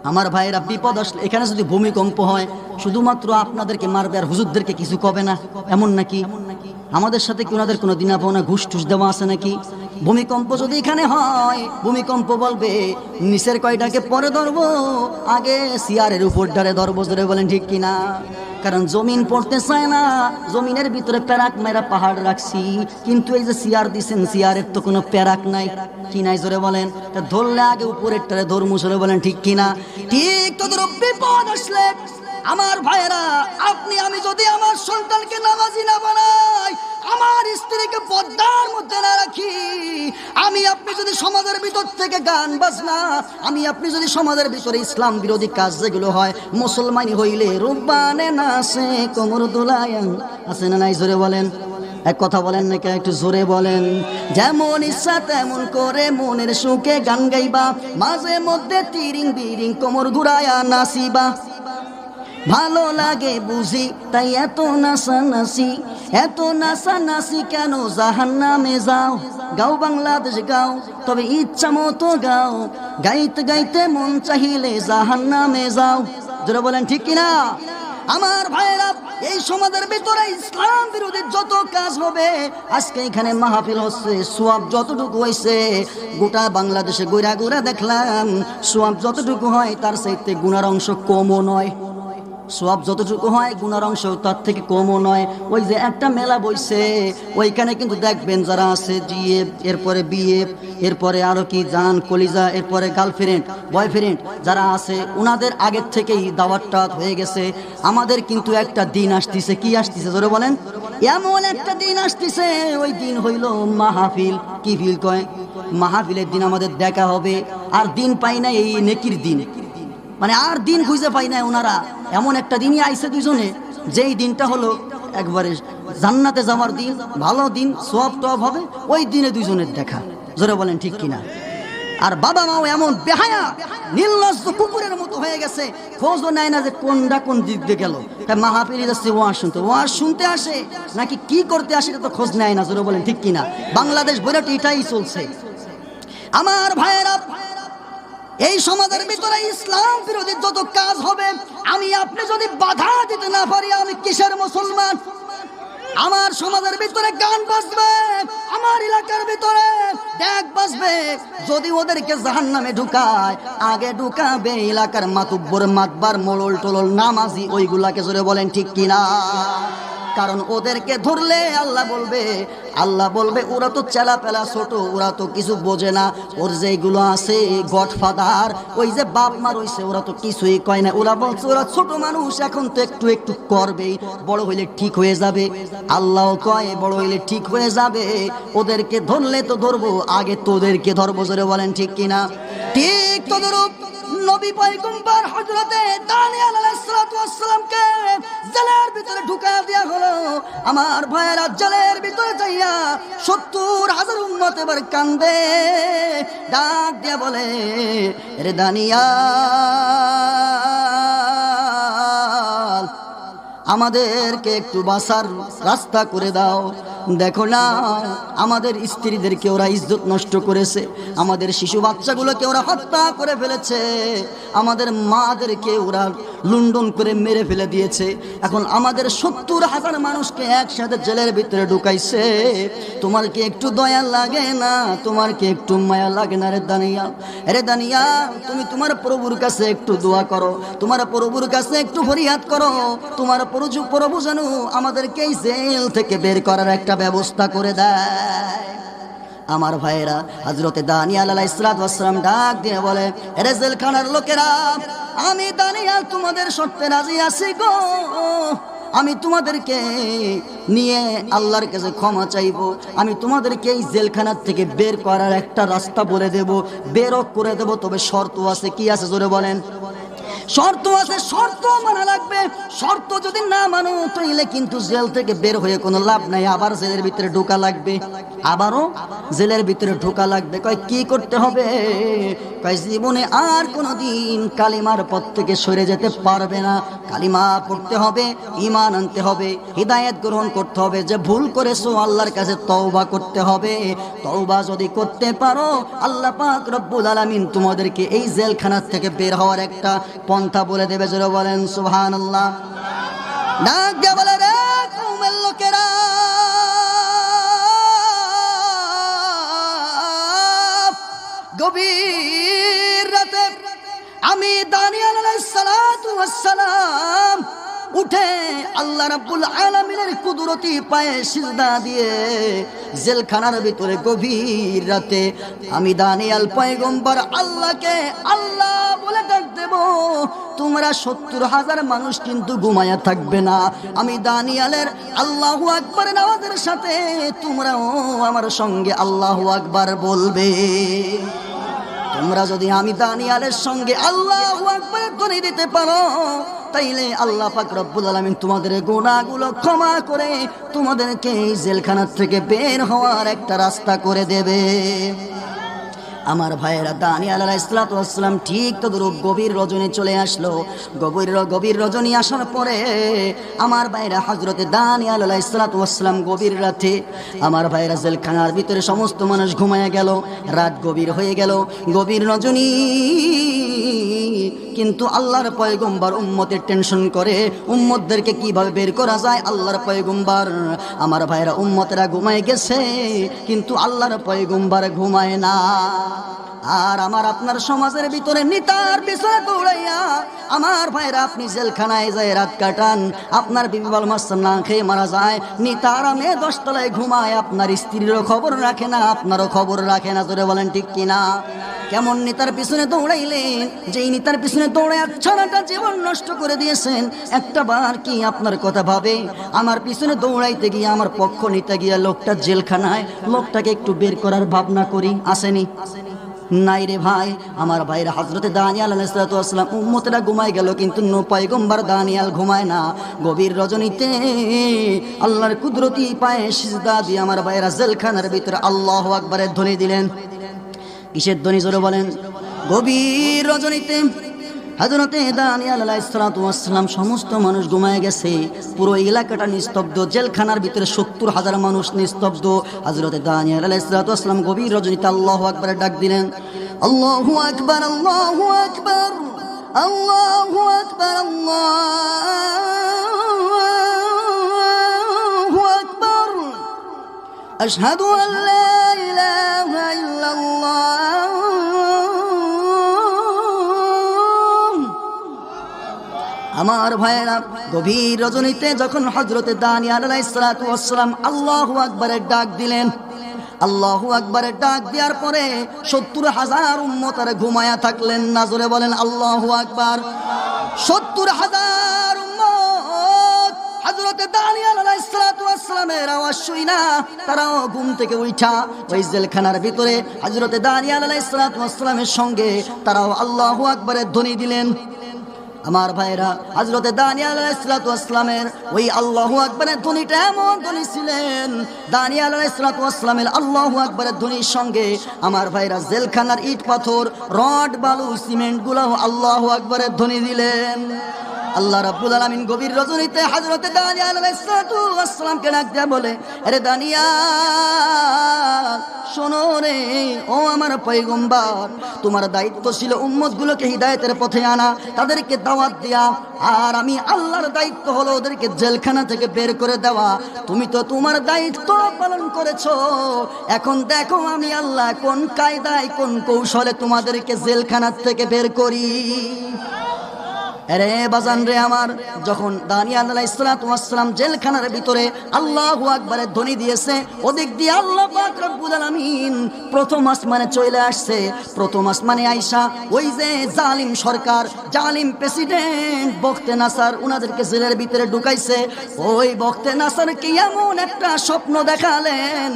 আমার ভাইয়েরা বিপদ আসলে, এখানে যদি ভূমিকম্প হয়, শুধুমাত্র আপনাদেরকে মারবে আর হুজুরদেরকে কিছু কবে না, এমন নাকি? আমাদের সাথে কি ওনাদের কোনো দিনা পাওনা ঘুষ টুস দেওয়া আছে নাকি? ভূমিকম্প যদি এখানে হয়, ভূমিকম্প বলবে নিচের কয়টাকে পরে ধরবো, আগে সিয়ারের উপর ডারে ধরবো। জোরে বলেন ঠিক কিনা? কারণ জমিন পড়তে চায় না, জমিনের ভিতরে প্যারাক মেরা পাহাড় রাখছি, কিন্তু এই যে সিয়ার দিছেন, সিয়ারের তো কোনো প্যারাক নাই। কি নাই জোরে বলেন? তা ধরলে আগে উপরের টারে ধর্ম। জোরে বলেন ঠিক কিনা? ঠিক তোদের বিপদ আসলে আমার ভাইয়েরা, আপনি আমি যদি আমার সন্তানকে নামাজি না বানাই, আমার স্ত্রীকে পর্দার মধ্যে না রাখি, আমি আপনি যদি সমাজের ভিতর থেকে গান বাজনা, আমি আপনি যদি সমাজের ভিতরে ইসলাম বিরোধী কাজ যেগুলো হয়, মুসলমানি হইলে রূপবানে নাচে কোমর দোলায়ান, আছে না নাই? জোরে বলেন। এক কথা বলেন নাকি? একটু জোরে বলেন। যেমন ইচ্ছা তেমন করে মনের সুখে গান গাইবা, মাঝে মধ্যে তিরিং বিরিং কোমর ঘুরায়া নাচিবা। ভালো লাগে বুঝি তাই এত নাচানাচি, এত নাচানাচি কেন জাহান্নামে যাও। গাও বাংলাদেশ গাও, তবে ইচ্ছা মতো গাও, গাইতে গাইতে মন চাহিলে জাহান্নামে যাও। যারা বলেন ঠিক কিনা? আমার ভাইয়েরা, এই সমাজের ভিতরে ইসলাম বিরোধী যত কাজ হবে, আজকে এখানে মাহফিল হচ্ছে, সোয়াব যতটুকু হয়েছে গোটা বাংলাদেশে ঘুরা ঘুরা দেখলাম, সোয়াব যতটুকু হয় তার চাইতে গুনার অংশ কমও নয়। সব যতটুকু হয় গুনার অংশ তার থেকে কমও নয়। ওই যে একটা মেলা বইছে, ওইখানে কিন্তু দেখবেন যারা আছে জিএ, এরপরে বিয়ে, এরপরে আরো কি জান কলিজা, এরপরে গার্লফ্রেন্ড বয়ফ্রেন্ড যারা আছে, ওনাদের আগের থেকেই দাওয়াতটা হয়ে গেছে। আমাদের কিন্তু একটা দিন আসতেছে। কি আসতেছে জোরে বলেন? এমন একটা দিন আসতেছে, ওই দিন হইল মাহফিল। কি ফিল কয়? মাহফিলের দিন আমাদের দেখা হবে। আর দিন পাই না এই নেকির দিন, মানে আর দিন খুঁজে পাই না ওনারা। এমন একটা দিনই আইছে দুজনে, যেই দিনটা হলো একবারে জান্নাতে যাওয়ার দিন, ভালো দিন, সওয়াব টওয়াব হবে, ওই দিনে দুজনের দেখা। জোরে বলেন ঠিক কিনা? আর বাবা মাও এমন বেহায়া নির্লজ্জ কুকুরের মতো হয়ে গেছে, খোঁজও নেয় না যে কোনটা কোন দিক দিয়ে গেল। তাই মাহফিলে যাচ্ছে ওয়াজ শুনতে, ওয়াজ শুনতে আসে নাকি কি করতে আসে এটা তো খোঁজ নেয় না। জোরে বলেন ঠিক কিনা? বাংলাদেশ বইটা এটাই চলছে। আমার ভাইয়েরা, এই সমাজের ভিতরে ইসলাম বিরোধী যত কাজ হবে, আমি আপনি যদি বাধা দিতে না পারি, আমি কিসের মুসলমান? আমার সমাজের ভিতরে গান বাজবে, আমার এলাকার ভিতরে ড্যাক বাজবে, যদি ওদেরকে জাহান্নামে ঢুকায়, আগে ঢুকাবে এলাকার মাতুব্বর, মাতবার, মোড়ল টোলল, নামাজি, ওইগুলাকে। জোরে বলেন ঠিক কিনা? কারণ ওদেরকে ধরলে আল্লাহ বলবে ওরা তো চেলাপেলা ছোট, ওরা তো কিছু বোঝে না। ওর যেগুলো আছে গডফাদার, ওই যে বাপ মা রইছে, ওরা তো কিছুই কয় না। ওরা বলছে ওরা ছোট মানুষ, এখন তো একটু একটু করবেই, বড় হইলে ঠিক হয়ে যাবে। আল্লাহ কয় বড় হইলে ঠিক হয়ে যাবে। ওদেরকে ধরলে তো ধরবো, আগে তোদেরকে ধরবো। জোরে বলেন ঠিক কিনা? ঠিক তদরূপ নবী পয়গম্বর হযরতে দানিয়েল আলাইহিস সালাতু ওয়াস সালামকে জেলের ভিতরে ঢুকা দেয়া হলো। আমার ভাইয়েরা, জেলের ভিতরে যাইয়া 70,000 উম্মত এবার কান্দে, ডাক দিয়া বলে, রে দানিয়েল আমাদেরকে একটু বাঁচার রাস্তা করে দাও। দেখো না, আমাদের স্ত্রীদেরকে ওরা ইজ্জত নষ্ট করেছে, আমাদের শিশু বাচ্চাগুলোকে ওরা হত্যা করে ফেলেছে, আমাদের মাদেরকে ওরা লুণ্ঠন করে মেরে ফেলে দিয়েছে। এখন আমাদের 70,000 মানুষকে একসাথে জেলের ভিতরে ঢুকাইছে। তোমার কি একটু দয়া লাগে না? তোমার কি একটু মায়া লাগে না? রে দানিয়া, রে দানিয়া, তুমি তোমার প্রভুর কাছে একটু দোয়া করো, তোমার প্রভুর কাছে একটু ফরিয়াদ করো, তোমার প্রভু যেন আমাদেরকে এই জেল থেকে বের করার একটা ব্যবস্থা করে দেয়। আমার ভাইয়েরা, হযরতে দানিয়াল আলাইহিস সালাম ডাক দিয়ে বলে, এরে জেলখানার লোকেরা, আমি দানিয়াল তোমাদের শর্তে রাজি আছি গো। আমি তোমাদেরকে নিয়ে আল্লাহর কাছে ক্ষমা চাইবো, আমি তোমাদেরকে এই জেলখানার থেকে বের করার একটা রাস্তা বলে দেব, বেরও করে দেব। তবে শর্ত আছে। কি আছে জোরে বলেন? শর্ত আছে, শর্ত মানা লাগবে। শর্ত যদি না মানো তাইলে কিন্তু জেল থেকে বের হয়ে কোনো লাভ নাই, আবার জেলের ভিতরে ঢোকা লাগবে, আবারও জেলের ভিতরে ঢোকা লাগবে। কয় কি করতে হবে? কয় জীবনে আর কোনোদিন কালিমার পথ থেকে সরে যেতে পারবে না। কালিমা পড়তে হবে, ঈমান আনতে হবে, হিদায়াত গ্রহণ করতে হবে। যে ভুল করেছো আল্লাহর কাছে তওবা করতে হবে। তওবা যদি করতে পারো, আল্লাহ পাক রব্বুল আলামিন তোমাদেরকে এই জেলখানার থেকে বের হওয়ার একটা পন্থা বলে দেবে। জোরে বলেন সুবহানাল্লাহ। ডাক দিয়ে বলে, রে কওমের লোকেরা, গভীর রাতে আমি দানিয়াল আলাইহিস সালাম উঠে আল্লাহ রাব্বুল আলামিনের কুদরতি পায়ে সিজদা দিয়ে জেলখানার ভিতরে গভীর রাতে আমি দানিয়াল পয়গম্বর আল্লাহকে আল্লাহ বলে ডাক দেব। তোমরা 70,000 মানুষ কিন্তু ঘুমায়া থাকবে না। আমি দানিয়ালের আল্লাহু আকবার নামাজের সাথে তোমরাও আমার সঙ্গে আল্লাহু আকবার বলবে। তোমরা যদি আমি দানিয়ালের সঙ্গে আল্লাহু আকবার ধ্বনি দিতে পারো, তাইলে আল্লাহ পাক রব্বুল আলামিন তোমাদের গুনাহগুলো ক্ষমা করে তোমাদেরকে এই জেলখানা থেকে বের হওয়ার একটা রাস্তা করে দেবে। আমার ভাইয়েরা, দানিয়াল আলাইহিস সালাম ঠিক তদ্রুপ গভীর রজনী চলে আসলো। গভীর রজনী আসার পরে আমার ভাইয়েরা, হযরতে দানিয়াল আলাইহিস সালাম গভীর রাতে আমার ভাইয়েরা জেলখানার ভিতরে সমস্ত মানুষ ঘুমায়া গেল। রাত গভীর হয়ে গেল, গভীর রজনী, কিন্তু আল্লাহর পয়গম্বর উম্মতের টেনশন করে উম্মতদেরকে কিভাবে বের করা যায়। আল্লাহর পয়গম্বর, আমার ভাইরা, উম্মতেরা ঘুমায় গেছে কিন্তু আল্লাহর পয়গম্বর ঘুমায় না। আর আমার আপনার সমাজের ভিতরে নিতার পিছনে দৌড়াইয়া আমার ভাইরা আপনি জেলখানায় যায় রাত কাটান, আপনার বিবি বাল মাস্টার না খেয়ে মারা যায়, নিতার আমি 10 তলায় ঘুমায়, আপনার স্ত্রীরও খবর রাখে না, আপনারও খবর রাখে না। জোরে বলেন ঠিক কিনা? কেমন নেতার পিছনে দৌড়াইলেন, যেই নেতার পিছনে দৌড়ায় সারাটা জীবন নষ্ট করে দিয়েছেন। একটা বার কি আপনার কথা ভাবে? আমার পিছনে দৌড়াইতে গিয়ে আমার পক্ষ নিতে গিয়া লোকটা জেলখানায়, লোকটাকে একটু বের করার ভাবনা করি, আসেনি? নাই রে ভাই। আমার ভাইরা, হযরতে দানিয়াল আলাইহিস সালাম উম্মতেরা ঘুমায় গেল কিন্তু পয়গম্বর দানিয়াল ঘুমায় না। গভীর রজনীতে আল্লাহর কুদরতি পায়ে সিজদা দিয়ে আমার ভাইরা জেলখানার ভিতরে আল্লাহু আকবারের ধ্বনি দিলেন। কিসের ধ্বনি? জোরে বলেন। গভীর রজনীতে হযরতে দানিয়াল আলাইহিস সালাম, সমস্ত মানুষ ঘুমায় গেছে, পুরো এলাকাটা নিস্তব্ধ, জেলখানার ভিতরে 70,000 মানুষ নিস্তব্ধ। হযরতে দানিয়াল আলাইহিস সালাম গভীর রজনীতে আল্লাহু আকবার ডাক দিলেন। আল্লাহু আকবার, আল্লাহু আকবার, আল্লাহু আকবার, আল্লাহু আকবার, আশহাদু আল্লা ইলাহা ইল্লাল্লাহ। আমার ভাইয়েরা, গভীর রজনীতে যখন হযরতে দানিয়াল আলাইহিস সালাম আল্লাহু আকবারের ডাক দিলেন, আল্লাহু আকবারের ডাক দেওয়ার পরে 70,000 উম্মতের ঘুমায়া থাকলেন না। জোরে বলেন আল্লাহু আকবার। 70,000 উম্মত হযরতে দানিয়াল আলাইহিস সালামের আওয়াজ শুইনা তারাও ঘুম থেকে উঠা ওই জেলখানার ভিতরে হযরতে দানিয়াল আলাইহিস সালামের সঙ্গে তারাও আল্লাহু আকবারের ধ্বনি দিলেন। আমার ভাইরা, হযরতে দানিয়াল আলাইহিস সালামের ওই আল্লাহু আকবারের ধ্বনিটা এমন ধ্বনি ছিলেন, দানিয়াল আলাইহিস সালামের আল্লাহু আকবারের ধ্বনির সঙ্গে আমার ভাইরা জেলখানার ইট পাথর, রড, বালু, সিমেন্ট গুলো আল্লাহু আকবারের ধ্বনি দিলেন। আল্লাহ রাব্বুল আলামিন গভীর রজনীতে হযরতে দানিয়াল আলাইহিস সালাতু ওয়াস সালামকে ডাক দিয়ে বলে, আরে দানিয়াল শোনো রে, ও আমার পয়গম্বর, তোমার দায়িত্ব ছিল উম্মতগুলোকে হিদায়াতের পথে আনা, তাদেরকে দাওয়াত দেয়া, আর আমি আল্লাহর দায়িত্ব হলো ওদেরকে জেলখানা থেকে বের করে দেওয়া। তুমি তো তোমার দায়িত্ব পালন করেছো, এখন দেখো আমি আল্লাহ কোন কায়দায় কোন কৌশলে তোমাদেরকে জেলখানা থেকে বের করি। আরে বাজান রে আমার, যখন দানিয়াল আলাইহিস সালাতু ওয়াস সালাম জেলখানার ভিতরে আল্লাহু আকবারের ধ্বনি দিয়েছে, ওদিক দিয়ে আল্লাহ পাক রব্বুল আলামিন প্রথম আসমানে চলে আসছে। প্রথম আসমানে আইসা ওই যে জালিম সরকার, জালিম প্রেসিডেন্ট বখতে নাসার উনাদেরকে জেলের ভিতরে ঢুকাইছে। ওই বখতে নাসারকে এমন একটা স্বপ্ন দেখালেন,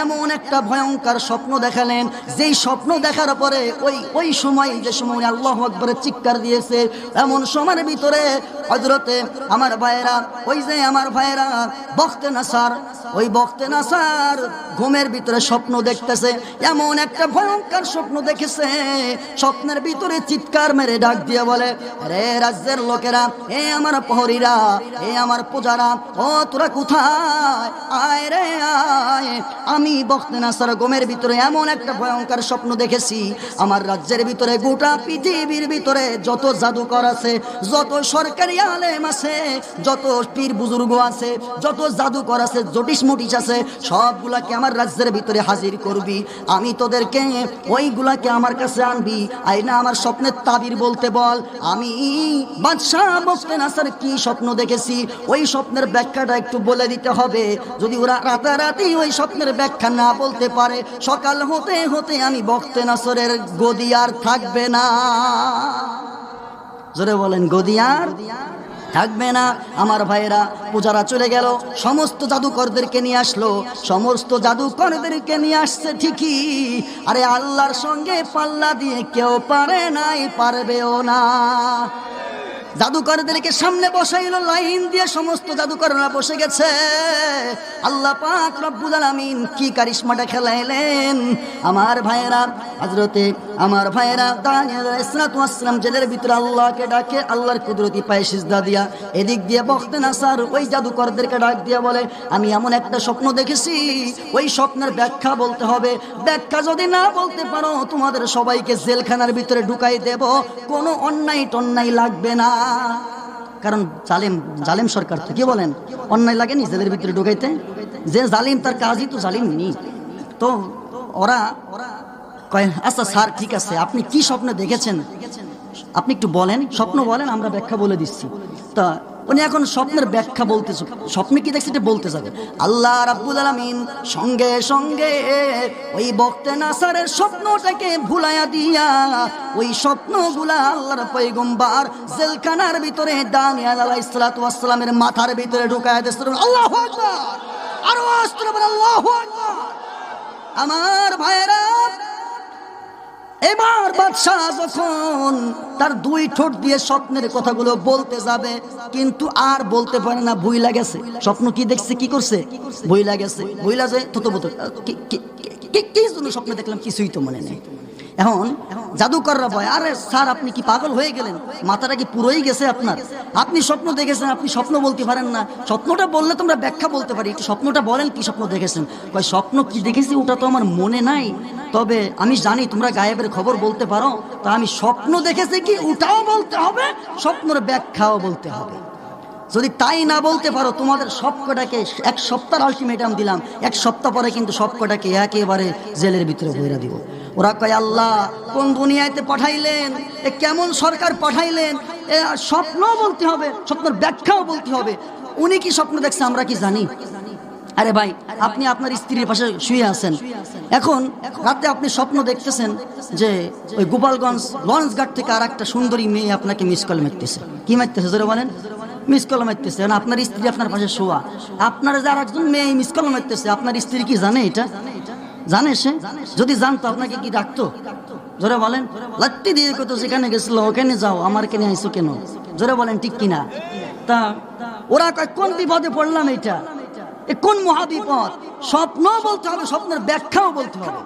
এমন একটা ভয়ঙ্কর স্বপ্ন দেখালেন, যেই স্বপ্ন দেখার পরে ওই সময় যে সময় আল্লাহু আকবারের চিৎকার দিয়েছে, এমন সময়ের ভিতরে হযরতে আমার ভাইয়েরা, ওই যে আমার ভাইয়েরা বখতে নাসার, ওই বখতে নাসার ঘুমের ভিতরে স্বপ্ন দেখতেছে, এমন একটা ভয়ঙ্কর স্বপ্ন দেখেছে, স্বপ্নের ভিতরে চিৎকার মেরে ডাক দিয়ে বলে, রে রাজ্যের লোকেরা, এ আমার প্রহরীরা, এ আমার পূজারা, ও তোরা কোথায়, আয় রে আয়, আমি বখতে নাসার ঘুমের ভিতরে এমন একটা ভয়ঙ্কর স্বপ্ন দেখেছি, আমার রাজ্যের ভিতরে গোটা পৃথিবীর ভিতরে যত জাদুকর আছে, যত সরকারি আলেম আছে, যত পীর বুজুর্গ আছে, যত জাদুকর আছে, জটিস মুটিস আছে, সবগুলাকে আমার রাজ্যের ভিতরে হাজির করবি, আমি তোদেরকে ওইগুলাকে আমার কাছে আনবি, আইনা আমার স্বপ্নের তাবির বলতে বল, আমি বাদশাহ বখতে নাসার কি স্বপ্ন দেখেছি ওই স্বপ্নের ব্যাখ্যাটা একটু বলে দিতে হবে। যদি ওরা রাতারাতি ওই স্বপ্নের ব্যাখ্যা না বলতে পারে, সকাল হতে হতে আমি বখতে নাসরের গদি আর থাকবে না। জোরে বলেন, গদি আর থাকবে না। আমার ভাইয়েরা পূজারা চলে গেল, সমস্ত জাদুকরদেরকে নিয়ে আসলো, সমস্ত জাদুকরদেরকে নিয়ে আসছে ঠিকই, আরে আল্লাহর সঙ্গে পাল্লা দিয়ে কেউ পারে নাই, পারবেও না। জাদুকরদেরকে সামনে বসাইলো, লাইন দিয়ে সমস্ত জাদুকররা বসে গেছে। আল্লাহ পাক রব্বুল আলামিন কি কারিশমাটা খেলাইলেন। আমার ভাইয়েরা হযরতে আমার ভাইয়েরা দানিয়াল আলাইহিস সালাতু ওয়াস সালাম জেলের ভিতরে আল্লাহকে ডাকে, আল্লাহর কুদরতি পায়ে সিজদা দিয়া, এদিক দিয়ে বখতে নাসার ওই জাদুকরদেরকে ডাক দিয়া বলে, আমি এমন একটা স্বপ্ন দেখেছি, ওই স্বপ্নের ব্যাখ্যা বলতে হবে, ব্যাখ্যা যদি না বলতে পারো তোমাদের সবাইকে জেলখানার ভিতরে ঢুকাই দেব, কোনো অন্যায় টন্যায় লাগবে না। কারণ জালিম সরকার তো, কি বলেন, অন্যায় লাগেনি জেলের ভিতরে ঢুকাইতে? যে জালিম তার কাজই তো জালিম নি। তো ওরা কয়, আচ্ছা স্যার ঠিক আছে, আপনি কি স্বপ্ন দেখেছেন আপনি একটু বলেন, স্বপ্ন বলেন, আমরা ব্যাখ্যা বলে দিচ্ছি। তা উনি এখন স্বপ্নের ব্যাখ্যা বলতে, স্বপ্নে কি দেখছে এটা বলতে যাবে। আল্লাহ রাব্বুল আলামিন সঙ্গে সঙ্গে ওই বখতে নাসারের স্বপ্নটাকে ভুলাইয়া দিয়া ওই স্বপ্নগুলা আল্লাহর পয়গম্বর জেলখানার ভিতরে দানিয়াল আলাইহিস সালাতু ওয়াস সালামের মাথার ভিতরে ঢুকায়া দিয়েছেন। আল্লাহু আকবার, আরো আস্তে বলেন আল্লাহু আকবার। আমার ভাইরা, এবার বাদশাহ যখন তার দুই ঠোঁট দিয়ে স্বপ্নের কথাগুলো বলতে যাবে, কিন্তু আর বলতে পারে না, ভুইলা গেছে। স্বপ্ন কি দেখছে, কি করছে, ভুইলা গেছে। ভুইলা যায় থতবত, কি জন্য স্বপ্ন দেখলাম কিছুই তো মনে নেই। এখন জাদুকররা ভয়, আরে স্যার আপনি কি পাগল হয়ে গেলেন, মাথাটা কি পুরোই গেছে আপনার, আপনি স্বপ্ন দেখেছেন, আপনি স্বপ্ন বলতে পারেন না, স্বপ্নটা বললে তোমরা ব্যাখ্যা বলতে পারি, একটু স্বপ্নটা বলেন কি স্বপ্ন দেখেছেন। কয় স্বপ্ন কি দেখেছি ওটা তো আমার মনে নাই, তবে আমি জানি তোমরা গায়েবের খবর বলতে পারো, তা আমি স্বপ্ন দেখেছি কি ওটাও বলতে হবে, স্বপ্নের ব্যাখ্যাও বলতে হবে। যদি তাই না বলতে পারো, তোমাদের সবকটাকে 1 সপ্তাহ আলটিমেটাম দিলাম, 1 সপ্তাহ পরে কিন্তু সবকটাকে একেবারে জেলের ভিতরে বইরা দিব। ওরা কয়, আল্লাহ কোন দুনিয়াতে পাঠাইলেন, এ কেমন সরকার পাঠাইলেন, এ স্বপ্ন বলতে হবে, স্বপ্নের ব্যাখ্যাও বলতে হবে। উনি কি স্বপ্ন দেখছে আমরা কি জানি? আরে ভাই, আপনি আপনার স্ত্রীর পাশে শুয়ে আছেন, এখন রাতে আপনি স্বপ্ন দেখতেছেন যে ওই গোপালগঞ্জ লঞ্চঘাট থেকে আর একটা সুন্দরী মেয়ে আপনাকে মিস কল মারতেছে। কি মারতেছে জোরে বলেন? মিস কল মারতেছে। আপনার স্ত্রী আপনার পাশে শোয়া, আপনার যে আর একজন মেয়ে মিস কল মারতেছে, আপনার স্ত্রী কি জানে এটা? জানে সে? যদি জানতো আপনাকে কি ডাকতো? জোরে বলেন। লাত্তি দিয়ে কত যেখানে গেছিল ওখানে যাও, আমার কেন আইসো কেন? জোরে বলেন ঠিক কিনা? তা ওরা কয় কোন বিপদে পড়লাম, এটা কোন মহাবিপদ। স্বপ্ন বলতে হবে, স্বপ্নের ব্যাখ্যাও বলতে হবে।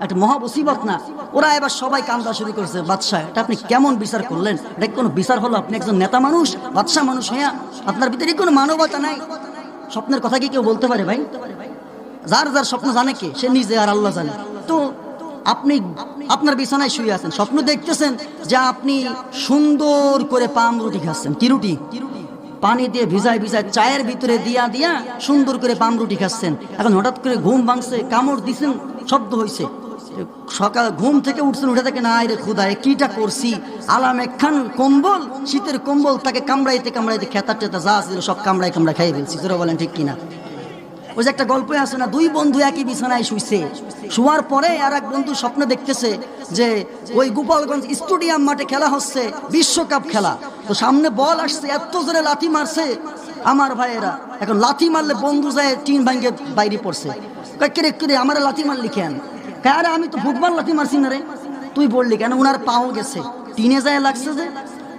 একটা মহা মুসিবত না? ওরা এবার সবাই কান্দা শুরু করছে, বাদশাহ এটা আপনি কেমন বিচার করলেন? এটা কোনো বিচার হলো? আপনি একজন নেতা মানুষ, বাদশাহ মানুষ, হ্যাঁ আপনার ভিতরে কোনো মানবতা নাই। স্বপ্নের কথা কি কেউ বলতে পারে ভাই? যার যার স্বপ্ন জানে কে? সে নিজে আর আল্লাহ জানে। তো আপনি আপনার বিছানায় শুয়ে আছেন, স্বপ্ন দেখতেছেন যে আপনি সুন্দর করে পাম রুটি খাচ্ছেন। কি রুটি? পানি দিয়ে ভিজায় ভিজায় চায়ের ভিতরে দিয়া দিয়া সুন্দর করে পাম রুটি খাচ্ছেন। এখন হঠাৎ করে ঘুম ভাঙছে, কামড় দিছেন, শব্দ হয়েছে। সকাল ঘুম থেকে উঠছেন, উঠে থেকে না রে খুদায় কিটা করছি, আলাম একখান কম্বল, শীতের কম্বল, তাকে কামড়াইতে কামড়াইতে খেতা টেতা যা ছিল সব কামড়াই কামড়া খাই ফেলছি। তোরা বলেন ঠিক কিনা? ওই যে একটা গল্প আছে না, দুই বন্ধু একই বিছানায় শুইছে, শোয়ার পরে আর এক বন্ধু স্বপ্ন দেখতেছে যে ওই গোপালগঞ্জ স্টেডিয়াম মাঠে খেলা হচ্ছে, বিশ্বকাপ খেলা। তো সামনে বল আসছে, এত জোরে লাথি মারছে আমার ভাইয়েরা। এখন লাথি মারলে বন্ধু যায় টিন ভাঙ্গে বাইরে পড়ছে। কেরে কেরে আমার লাথি মারলি কেন? আরে আমি তো ফুটবল লাথি মারছি না রে। তুই বললি কেন? উনার পাও গেছে, টিনে যায় লাগছে, যে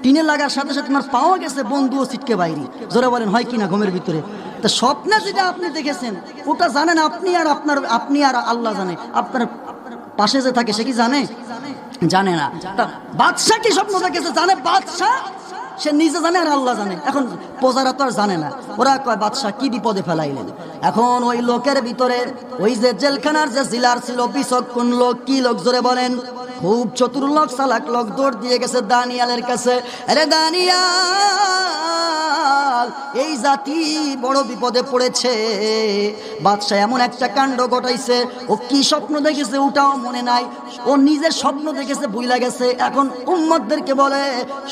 টিনে লাগার সাথে সাথে তোমার পাওয়া গেছে, বন্ধুও ছিটকে বাইরে। জোরে বলেন হয় কিনা ঘুমের ভিতরে? তা স্বপ্নে যেটা আপনি দেখেছেন ওটা জানেন আপনি আর আল্লাহ জানে। আপনার পাশে যে থাকে সে কি জানে? জানে না। তা বাদশা কি স্বপ্ন দেখেছে জানে? বাদশা সে নিজে জানে আর আল্লাহ জানে। এখন প্রজারা তো আর জানে না। ওরা কয় বাদশা কি বিপদে ফেলাইলেন। এখন ওই লোকের ভিতরে ওই যে জেলখানার যে জিলার ছিল বিচক্ষণ লোক, কি লোক জোরে বলেন? খুব চতুর লোক, চালাক লোক, দৌড় দিয়ে গেছে দানিয়ালের কাছে। আরে দানিয়াল, এই জাতি বড় বিপদে পড়েছে। বাদশা এমন একটা কাণ্ড ঘটাইছে, ও কি স্বপ্ন দেখেছে ওটাও মনে নাই, ও নিজের স্বপ্ন দেখেছে ভুইলা গেছে। এখন উম্মতদেরকে বলে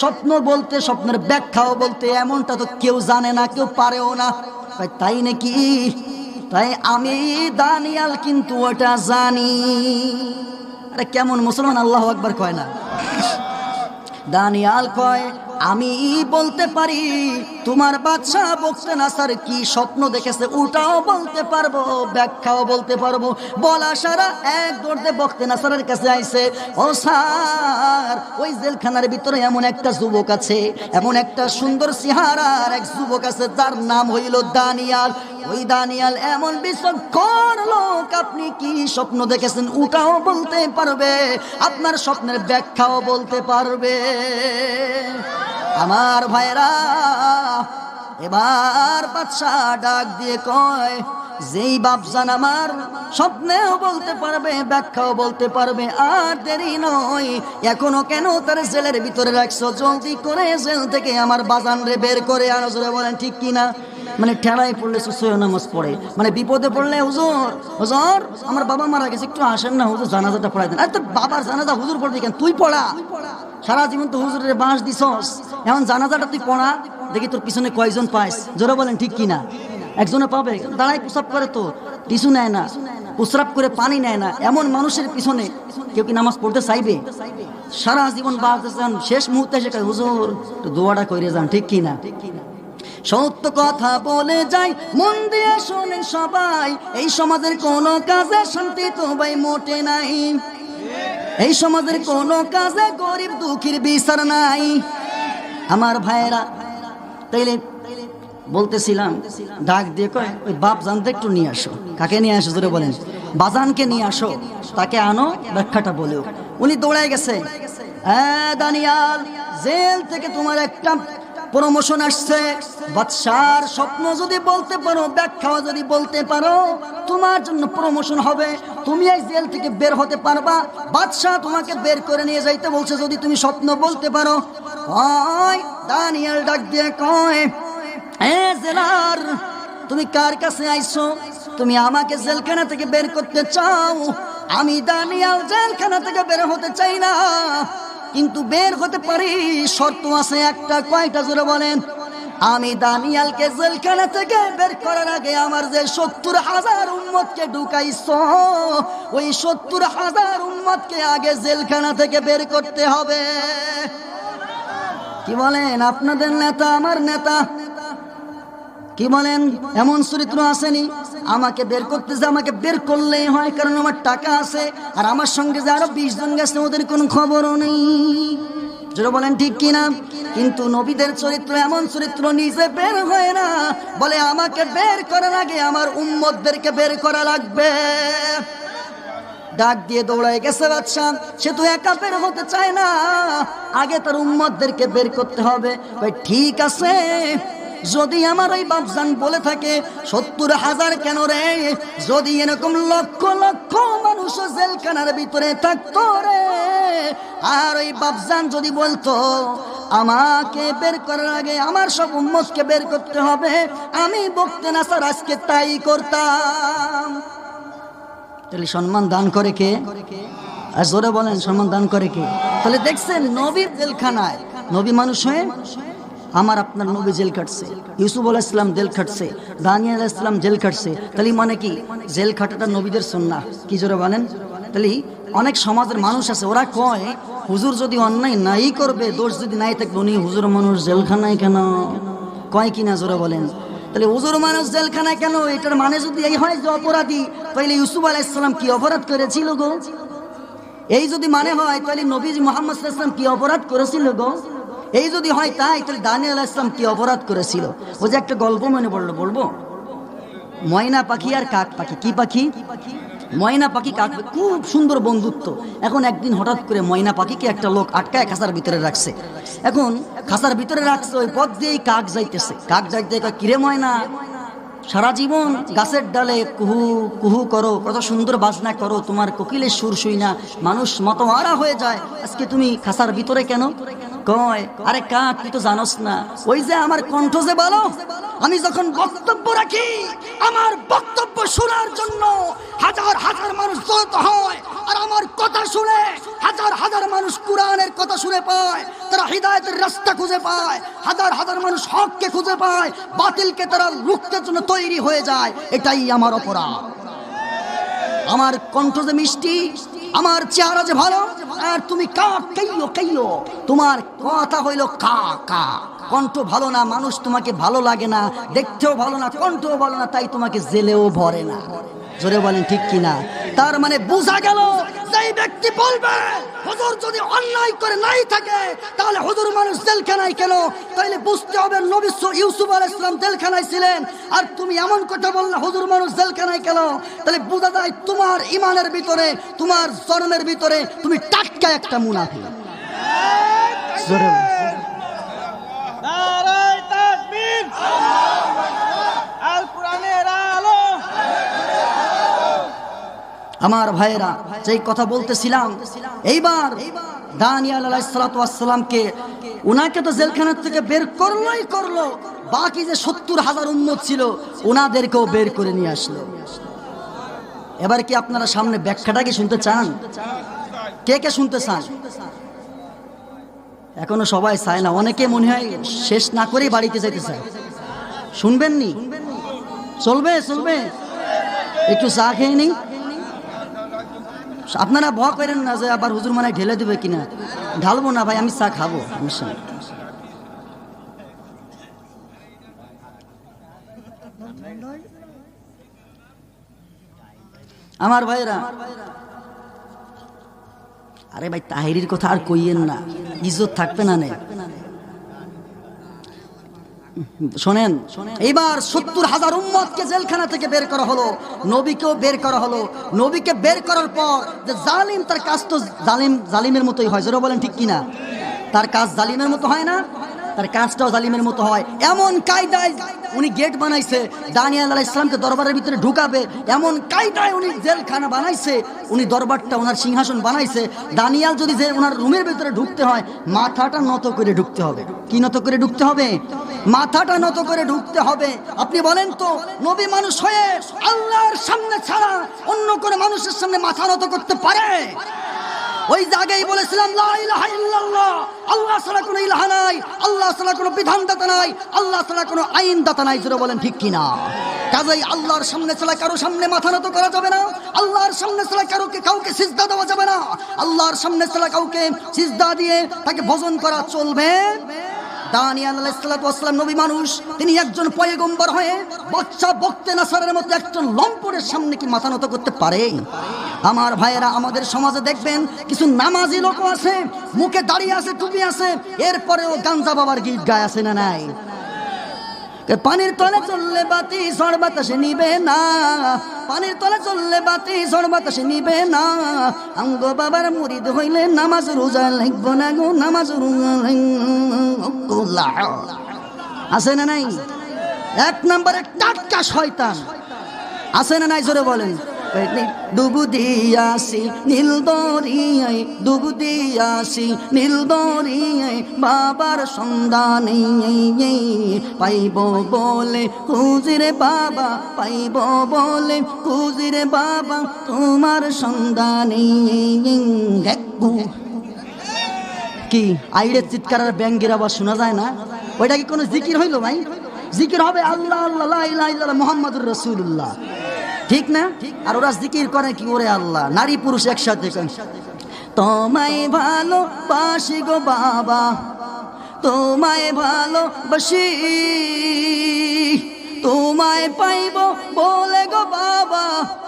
স্বপ্ন বলতে, স্বপ্নের ব্যাখ্যাও বলতে, এমনটা তো কেউ জানে না, কেউ পারেও না। তাই নাকি? তাই আমি দানিয়াল কিন্তু ওটা জানি। আরে কেমন মুসলমান আল্লাহু আকবার কয় না? দানিয়াল কয় আমি বলতে পারি, তোমার বাদশা বখতেনাসার কি স্বপ্ন দেখেছে ওটাও বলতে পারবো, ব্যাখ্যাও বলতে পারবো। বলা সারা এক দৌড়তে বখতেনাসারের কাছে আইছে। ও স্যার, ওই জেলখানার ভিতরে এমন একটা যুবক আছে, এমন একটা সুন্দর চেহারার এক যুবক আছে, যার নাম হইল দানিয়াল। ওই দানিয়াল এমন বিচক্ষণ লোক, আপনি কি স্বপ্ন দেখেছেন ওটাও বলতে পারবে, আপনার স্বপ্নের ব্যাখ্যাও বলতে পারবে। আমার ভাইরা, এবার বাদশা ডাক দিয়ে কয়, যেই বাপজান আমার স্বপ্নেও বলতে পারবে, ব্যাখ্যাও বলতে পারবে, আর দেরি নয়, এখনো কেন তার জেলের ভিতরে রাখছো? জলদি করে জেল থেকে আমার বাজান রে বের করে আনো। জোরে বলেন ঠিক কিনা? মানে ঠেলায় পড়লে সুসয় নামাজ পড়ে, মানে বিপদে পড়লে হুজুর হুজুর আমার বাবা মারা গেছে, একটু আসেন না হুজুর, জানাজাটা পড়াই দেন। আর তোর বাবার জানাজা হুজুর পড়বি কেন? তুই পড়া, সারা জীবন তো হুজুরের বাঁশ দিছস, এখন জানাজাটা তুই পড়া, দেখি তোর পিছনে কয়জন পাইস। জোরে বলেন ঠিক কিনা? একজনে পাবে? দাঁড়ায় প্রসাব করে তো টিসু নেয় না, প্রস্রাব করে পানি নেয় না, এমন মানুষের পিছনে কেউ কি নামাজ পড়তে চাইবে? সারা জীবন বাঁশ দিচ্ছেন, শেষ মুহূর্তে এসে কয় হুজুর দোয়াটা কইরে যান, ঠিক কিনা? সত্য কথা বলে যাই, মন দিয়ে শোনেন সবাই, এই সমাজের কোনো কাজে শান্তি তো ভাই মোটে নাই, এই সমাজের কোনো কাজে গরিব দুঃখীর বিচার নাই। আমার ভাইয়েরা, তাইলে বলতেছিলাম, ডাক দিয়ে কয় ওই বাপ জানতে একটু নিয়ে আসো। কাকে নিয়ে আসো? জোরে বলেন। বাজানকে নিয়ে আসো, তাকে আনো, ব্যাখ্যাটা বলেও। উনি দৌড়ায় গেছে। হ্যাঁ দানিয়াল, জেল থেকে তোমার একটা প্রমোশন আসছে। বাদশার স্বপ্ন যদি বলতে পারো, ব্যাখ্যাও যদি বলতে পারো, তোমার জন্য প্রমোশন হবে, তুমি এই জেল থেকে বের হতে পারবা। বাদশা তোমাকে বের করে নিয়ে যাইতে বলছে যদি তুমি স্বপ্ন বলতে পারো। কয় দানিয়াল ডাক দিয়ে কয়, এ জেলার, তুমি কার কাছে আইছো? তুমি আমাকে জেলখানা থেকে বের করতে চাও? আমি দানিয়াল জেলখানা থেকে বের হতে চাই না, কিন্তু বের হতে পারি, শর্ত আছে একটা। কয়টা? জোরে বলেন। আমি দানিয়ালকে জেলখানা থেকে বের করার আগে আমার যে 70,000 উম্মতকে ঢুকাইছো, ওই 70,000 উম্মতকে আগে জেলখানা থেকে বের করতে হবে। কি বলেন? আপনাদের নেতা, আমার নেতা, কি বলেন? এমন চরিত্র আসেনি? আমাকে বের করতেছে, আমাকে বের করলেই হয়, কারণ আমার টাকা আছে, আর আমার সঙ্গে যে আরো 20 জন গেছে ওদের কোনো খবরও নেই। যেটা বলেন ঠিক কিনা? কিন্তু নবীদের চরিত্র এমন চরিত্র, নিজে বের হয় না, বলে আমাকে বের করার আগে আমার উম্মতদেরকে বের করা লাগবে। ডাক দিয়ে দৌড়ায় গেছে বাদশাহ। সে তো একা বের হতে চায় না, আগে তার উম্মতদেরকে বের করতে হবে। ভাই ঠিক আছে, যদি আমার ওই বাপজান বলে থাকে 70,000 কেন রে, যদি এরকম লক্ষ লক্ষ মানুষ জেলখানার ভিতরে থাকতো রে, আর ওই বাপজান যদি বলতো আমাকে বের করার আগে আমার সব উম্মতকে বের করতে হবে, আমি বকতে না স্যার আজকে তাই করতাম। তাহলে সম্মান দান করে কে? আর জোরে বলেন, সম্মান দান করে কে? তাহলে দেখছেন নবীর জেলখানায়, নবী মানুষ হয়ে আমার আপনার নবী জেল খাটছে, ইউসুফ আলাইহিস সালাম জেল খাটছে, দানিয়েল আলাইহিস সালাম জেল খাটছে। তাহলে মানে কি জেল খাটাটা নবীদের সুন্নাহ? কি জোরে বলেন? তাহলে অনেক সমাজের মানুষ আছে, ওরা কয় হুজুর যদি অন্যায় নাই করবে, দোষ যদি নাই থাকবে, উনি হুজুর মানুষ জেলখানায় কেন? কয় কিনা জোরে বলেন? তাহলে হুজুর মানুষ জেলখানায় কেন, এটার মানে যদি এই হয় যে অপরাধী, তাহলে ইউসুফ আলাইহিস সালাম কি অপরাধ করেছিল গো? এই যদি মানে হয় তাহলে নবীজি মুহাম্মদ সাল্লাল্লাহু আলাইহি ওয়াসাল্লাম কি অপরাধ করেছিল গো? এই যদি হয় তাই, তাহলে দানিয়েল আলাইহিস সালাম কি অপরাধ করেছিল? ওই যে একটা গল্প মনে পড়লো, বলবো? ময়না পাখি আর কাক পাখি। কি পাখি? ময়না পাখি কাক পাখি, খুব সুন্দর বন্ধুত্ব। এখন একদিন হঠাৎ করে ময়না পাখিকে একটা লোক আটকায় খাঁচার ভিতরে রাখছে। এখন খাঁচার ভিতরে রাখছে, ওই পথ দিয়েই কাক যাইতেছে। কাক যাইতে কিরে ময়না, সারা জীবন গাছের ডালে কুহু কুহু করো, কত সুন্দর বাজনা করো, তোমার কোকিলের সুর শুই না মানুষ মতোয়ারা হয়ে যায়, আজকে তুমি খাঁচার ভিতরে কেন? কয় আরে কাক, তুই তো জানোস না, ওই যে আমার কণ্ঠ যে বলো, আমি যখন বক্তব্য রাখি, আমার বক্তব্য শোনার জন্য হাজার হাজার মানুষ জড়ো হয়, আর আমার কথা শুনে হাজার হাজার মানুষ কোরআনের কথা শুনে পায়, তারা হিদায়াতের রাস্তা খুঁজে পায়, হাজার হাজার মানুষ হককে খুঁজে পায়, বাতিলকে তারা রুখতে জন্য তৈরি হয়ে যায়। এটাই আমার অপরাধ। আমার কণ্ঠ যে মিষ্টি, আমার চেহারা যে ভালো, আর তুমি কাক কাইও কাইও, তোমার কথা হইল কা কা, কণ্ঠ ভালো না, মানুষ তোমাকে ভালো লাগে না, দেখতেও ভালো না, কণ্ঠও ভালো না, তাই তোমাকে জেলেও ভরে না। জোরে বলেন ঠিক কিনা? তার মানে বোঝা গেল, যেই ব্যক্তি বলবে হুজুর যদি অন্যায় করে নাই থাকে, তাহলে হুজুর মানুষ জেলখানায় কেন? তাইলে বুঝতে হবে নবী ইউসুফ আলাইহিস সালাম জেলখানায় ছিলেন, আর তুমি এমন কথা বললে হুজুর মানুষ জেলখানায় কেন? তাহলে বোঝা যায় তোমার ইমানের ভিতরে, তোমার জন্মের ভিতরে তুমি টাটকা একটা মুনাফিক। জোরে নারায়ে তাকবীর, আল কোরআনের আলো। আমার ভাইয়েরা, যেই কথা বলতেছিলাম, এইবার দানিয়েল আলাইহিস সালাতু ওয়াস সালামকে, উনাকে তো জেলখানা থেকে বের করলোই করলো, বাকি যে 70,000 উম্মত ছিল ওনাদেরকেও বের করে নিয়ে আসলো। এবার কি আপনারা সামনে ব্যাখ্যাটা কি শুনতে চান? কে কে শুনতে চান? এখনো সবাই চায় না, অনেকে মনে হয় শেষ না করেই বাড়িতে যেতে চায়। শুনবেননি? চলবে চলবে, একটু চা খেয়ে নিই। আপনারা ভয় করেন না যে আবার হুজুর মানে ঢেলে দেবে কিনা। ঢালবো না ভাই, আমি চা খাবো, সমস্যা নেই। আমার ভাইরা, আরে ভাই তাহিরির কথা আর কইয়েন না, ইজ্জত থাকবে না। শোনেন, এইবার 70,000 উম্মতকে জেলখানা থেকে বের করা হলো, নবীকেও বের করা হলো। নবীকে বের করার পর যে জালিম, তার কাজ তো জালিমের মতোই হয়। যারা বলেন ঠিক কিনা? তার কাজ জালিমের মতো হয় না, তার কাজটাও জালিমের মতো হয়। এমন কায়দায় উনি গেট বানাইছে, দানিয়েল আলাইহিস সালামকে দরবারের ভিতরে ঢুকাবে, এমন কায়দায় উনি জেলখানা বানাইছে, উনি দরবারটা ওনার সিংহাসন বানাইছে। দানিয়েল যদি যে ওনার রুমের ভিতরে ঢুকতে হয়, মাথাটা নত করে ঢুকতে হবে। কি নত করে ঢুকতে হবে? মাথাটা নত করে ঢুকতে হবে। আপনি বলেন তো, নবী মানুষ হয়ে আল্লাহর সামনে ছাড়া অন্য কোনো মানুষের সামনে মাথা নত করতে পারে? ওই জায়গায় বলেছিলাম লা ইলাহা ইল্লাল্লাহ, আল্লাহ ছাড়া কোনো ইলাহা নাই, আল্লাহ ছাড়া কোনো বিধানদাতা নাই, আল্লাহ ছাড়া কোনো আইনদাতা নাই। জোরে বলেন ঠিক কিনা? কাজেই আল্লাহর সামনে ছাড়া কারো সামনে মাথা নত করা যাবে না, আল্লাহর সামনে ছাড়া কাউকে সিজদা দেওয়া যাবে না, আল্লাহর সামনে ছাড়া কাউকে সিজদা দিয়ে তাকে ভজন করা চলবে। দানিয়েল আলাইহিস সালাতু ওয়াস সালাম নবী মানুষ, তিনি একজন পয়গম্বর হয়ে বাচ্চা বক্তে নাসারের মতো একজন লম্পটের সামনে কি মাথা নত করতে পারে? আমার ভাইয়েরা, আমাদের সমাজে দেখবেন কিছু নামাজি লোক আছে, মুখে দাড়ি আছে, টুপি আছে, এরপরেও গাঞ্জা বাবার গীত গায়, আছে না নাই? পানির তলে চললে বাতি ঝড় বাতাসে নিবে না, পানির তলে চললে বাতি ঝড় বাতাসে নিবে না। আঙ্গ বাবার মুরিদ হইলে নামাজ রোজা লাগব না গো, নামাজ রোজা আছে না নাই? এক নম্বরে টাটকা শয়তান আছে না নাই? জোরে বলেন। ডুবু দিয়াছি নীল দরিয়ায়, ডুবু দিয়াছি নীল দরিয়ায়, বাবার সন্ধানে পাইব বলে খুঁজিরে বাবা, পাইব বলে খুঁজিরে বাবা, তোমার সন্ধানে। কি আইরে চিৎকার আর ব্যাঙ্গের আবার শোনা যায় না? ওইটা কি কোনো জিকির হইল ভাই? জিকির হবে আল্লাহ আল্লাহ লা ইলাহা ইল্লাল্লাহ মুহাম্মাদুর রাসূলুল্লাহ, ঠিক না? আর ওরা জিকির করে কি ওরে আল্লাহ, নারী পুরুষ একসাথে। তোমায় ভালোবাসি গো বাবা, তোমায় ভালোবাসি, তোমায় পাইব বলে গো বাবা,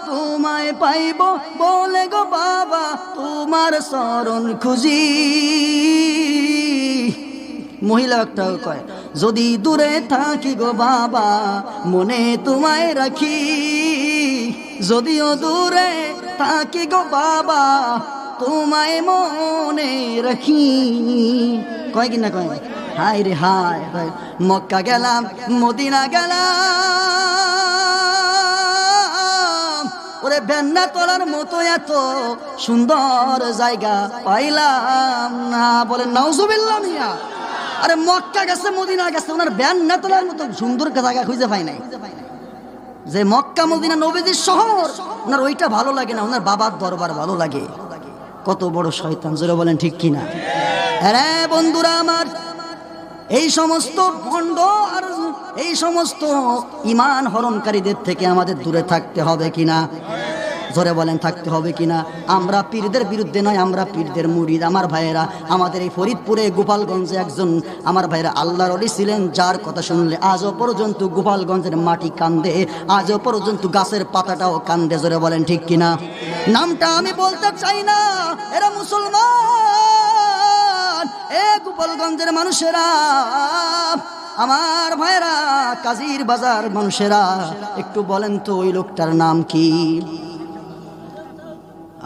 তোমায় পাইব বলে গো বাবা, তোমার শরণ খুঁজি। মহিলা একটা কয়, যদি দূরে থাকি গো বাবা, মনে তোমায় রাখি, যদিও দূরে থাকি গো বাবা, তোমায় মনে রাখি। কয় কিনা কয়? হায় রে হায়, মক্কা গেলাম মদিনা গেলাম, ওরে বেন্না তোলার মতো এত সুন্দর জায়গা পাইলাম না। বলে নাউজুবিল্লাহ মিয়া। আরে মক্কা গেছে মদিনা গেছে, ওনার বেন্না তোলার মতো সুন্দর জায়গা খুঁজে পাই নাই। যে মক্কা মদিনা নবীজির শহর, ওনার ওইটা ভালো লাগে না, ওনার বাবার দরবার ভালো লাগে। কত বড় শয়তান, জোরে বলেন ঠিক কিনা? হ্যাঁ বন্ধুরা আমার, এই সমস্ত ভণ্ড আর এই সমস্ত ঈমান হরণকারীদের থেকে আমাদের দূরে থাকতে হবে কিনা? জোরে বলেন থাকতে হবে কিনা? আমরা পীরদের বিরুদ্ধে নয়, আমরা পীরদের মুরিদ। আমার ভাইয়েরা, আমাদের এই ফরিদপুরে গোপালগঞ্জে একজন আমার ভাইয়েরা আল্লাহর ওলি ছিলেন, যার কথা শুনলে আজও পর্যন্ত গোপালগঞ্জের মাটি কান্দে, আজও পর্যন্ত গাছের পাতাটাও কান্দে। জোরে বলেন ঠিক কিনা? নামটা আমি বলতে চাই না, এরা মুসলমান। এ গোপালগঞ্জের মানুষেরা, আমার ভাইয়েরা, কাজীর বাজার মানুষেরা, একটু বলেন তো ওই লোকটার নাম কি?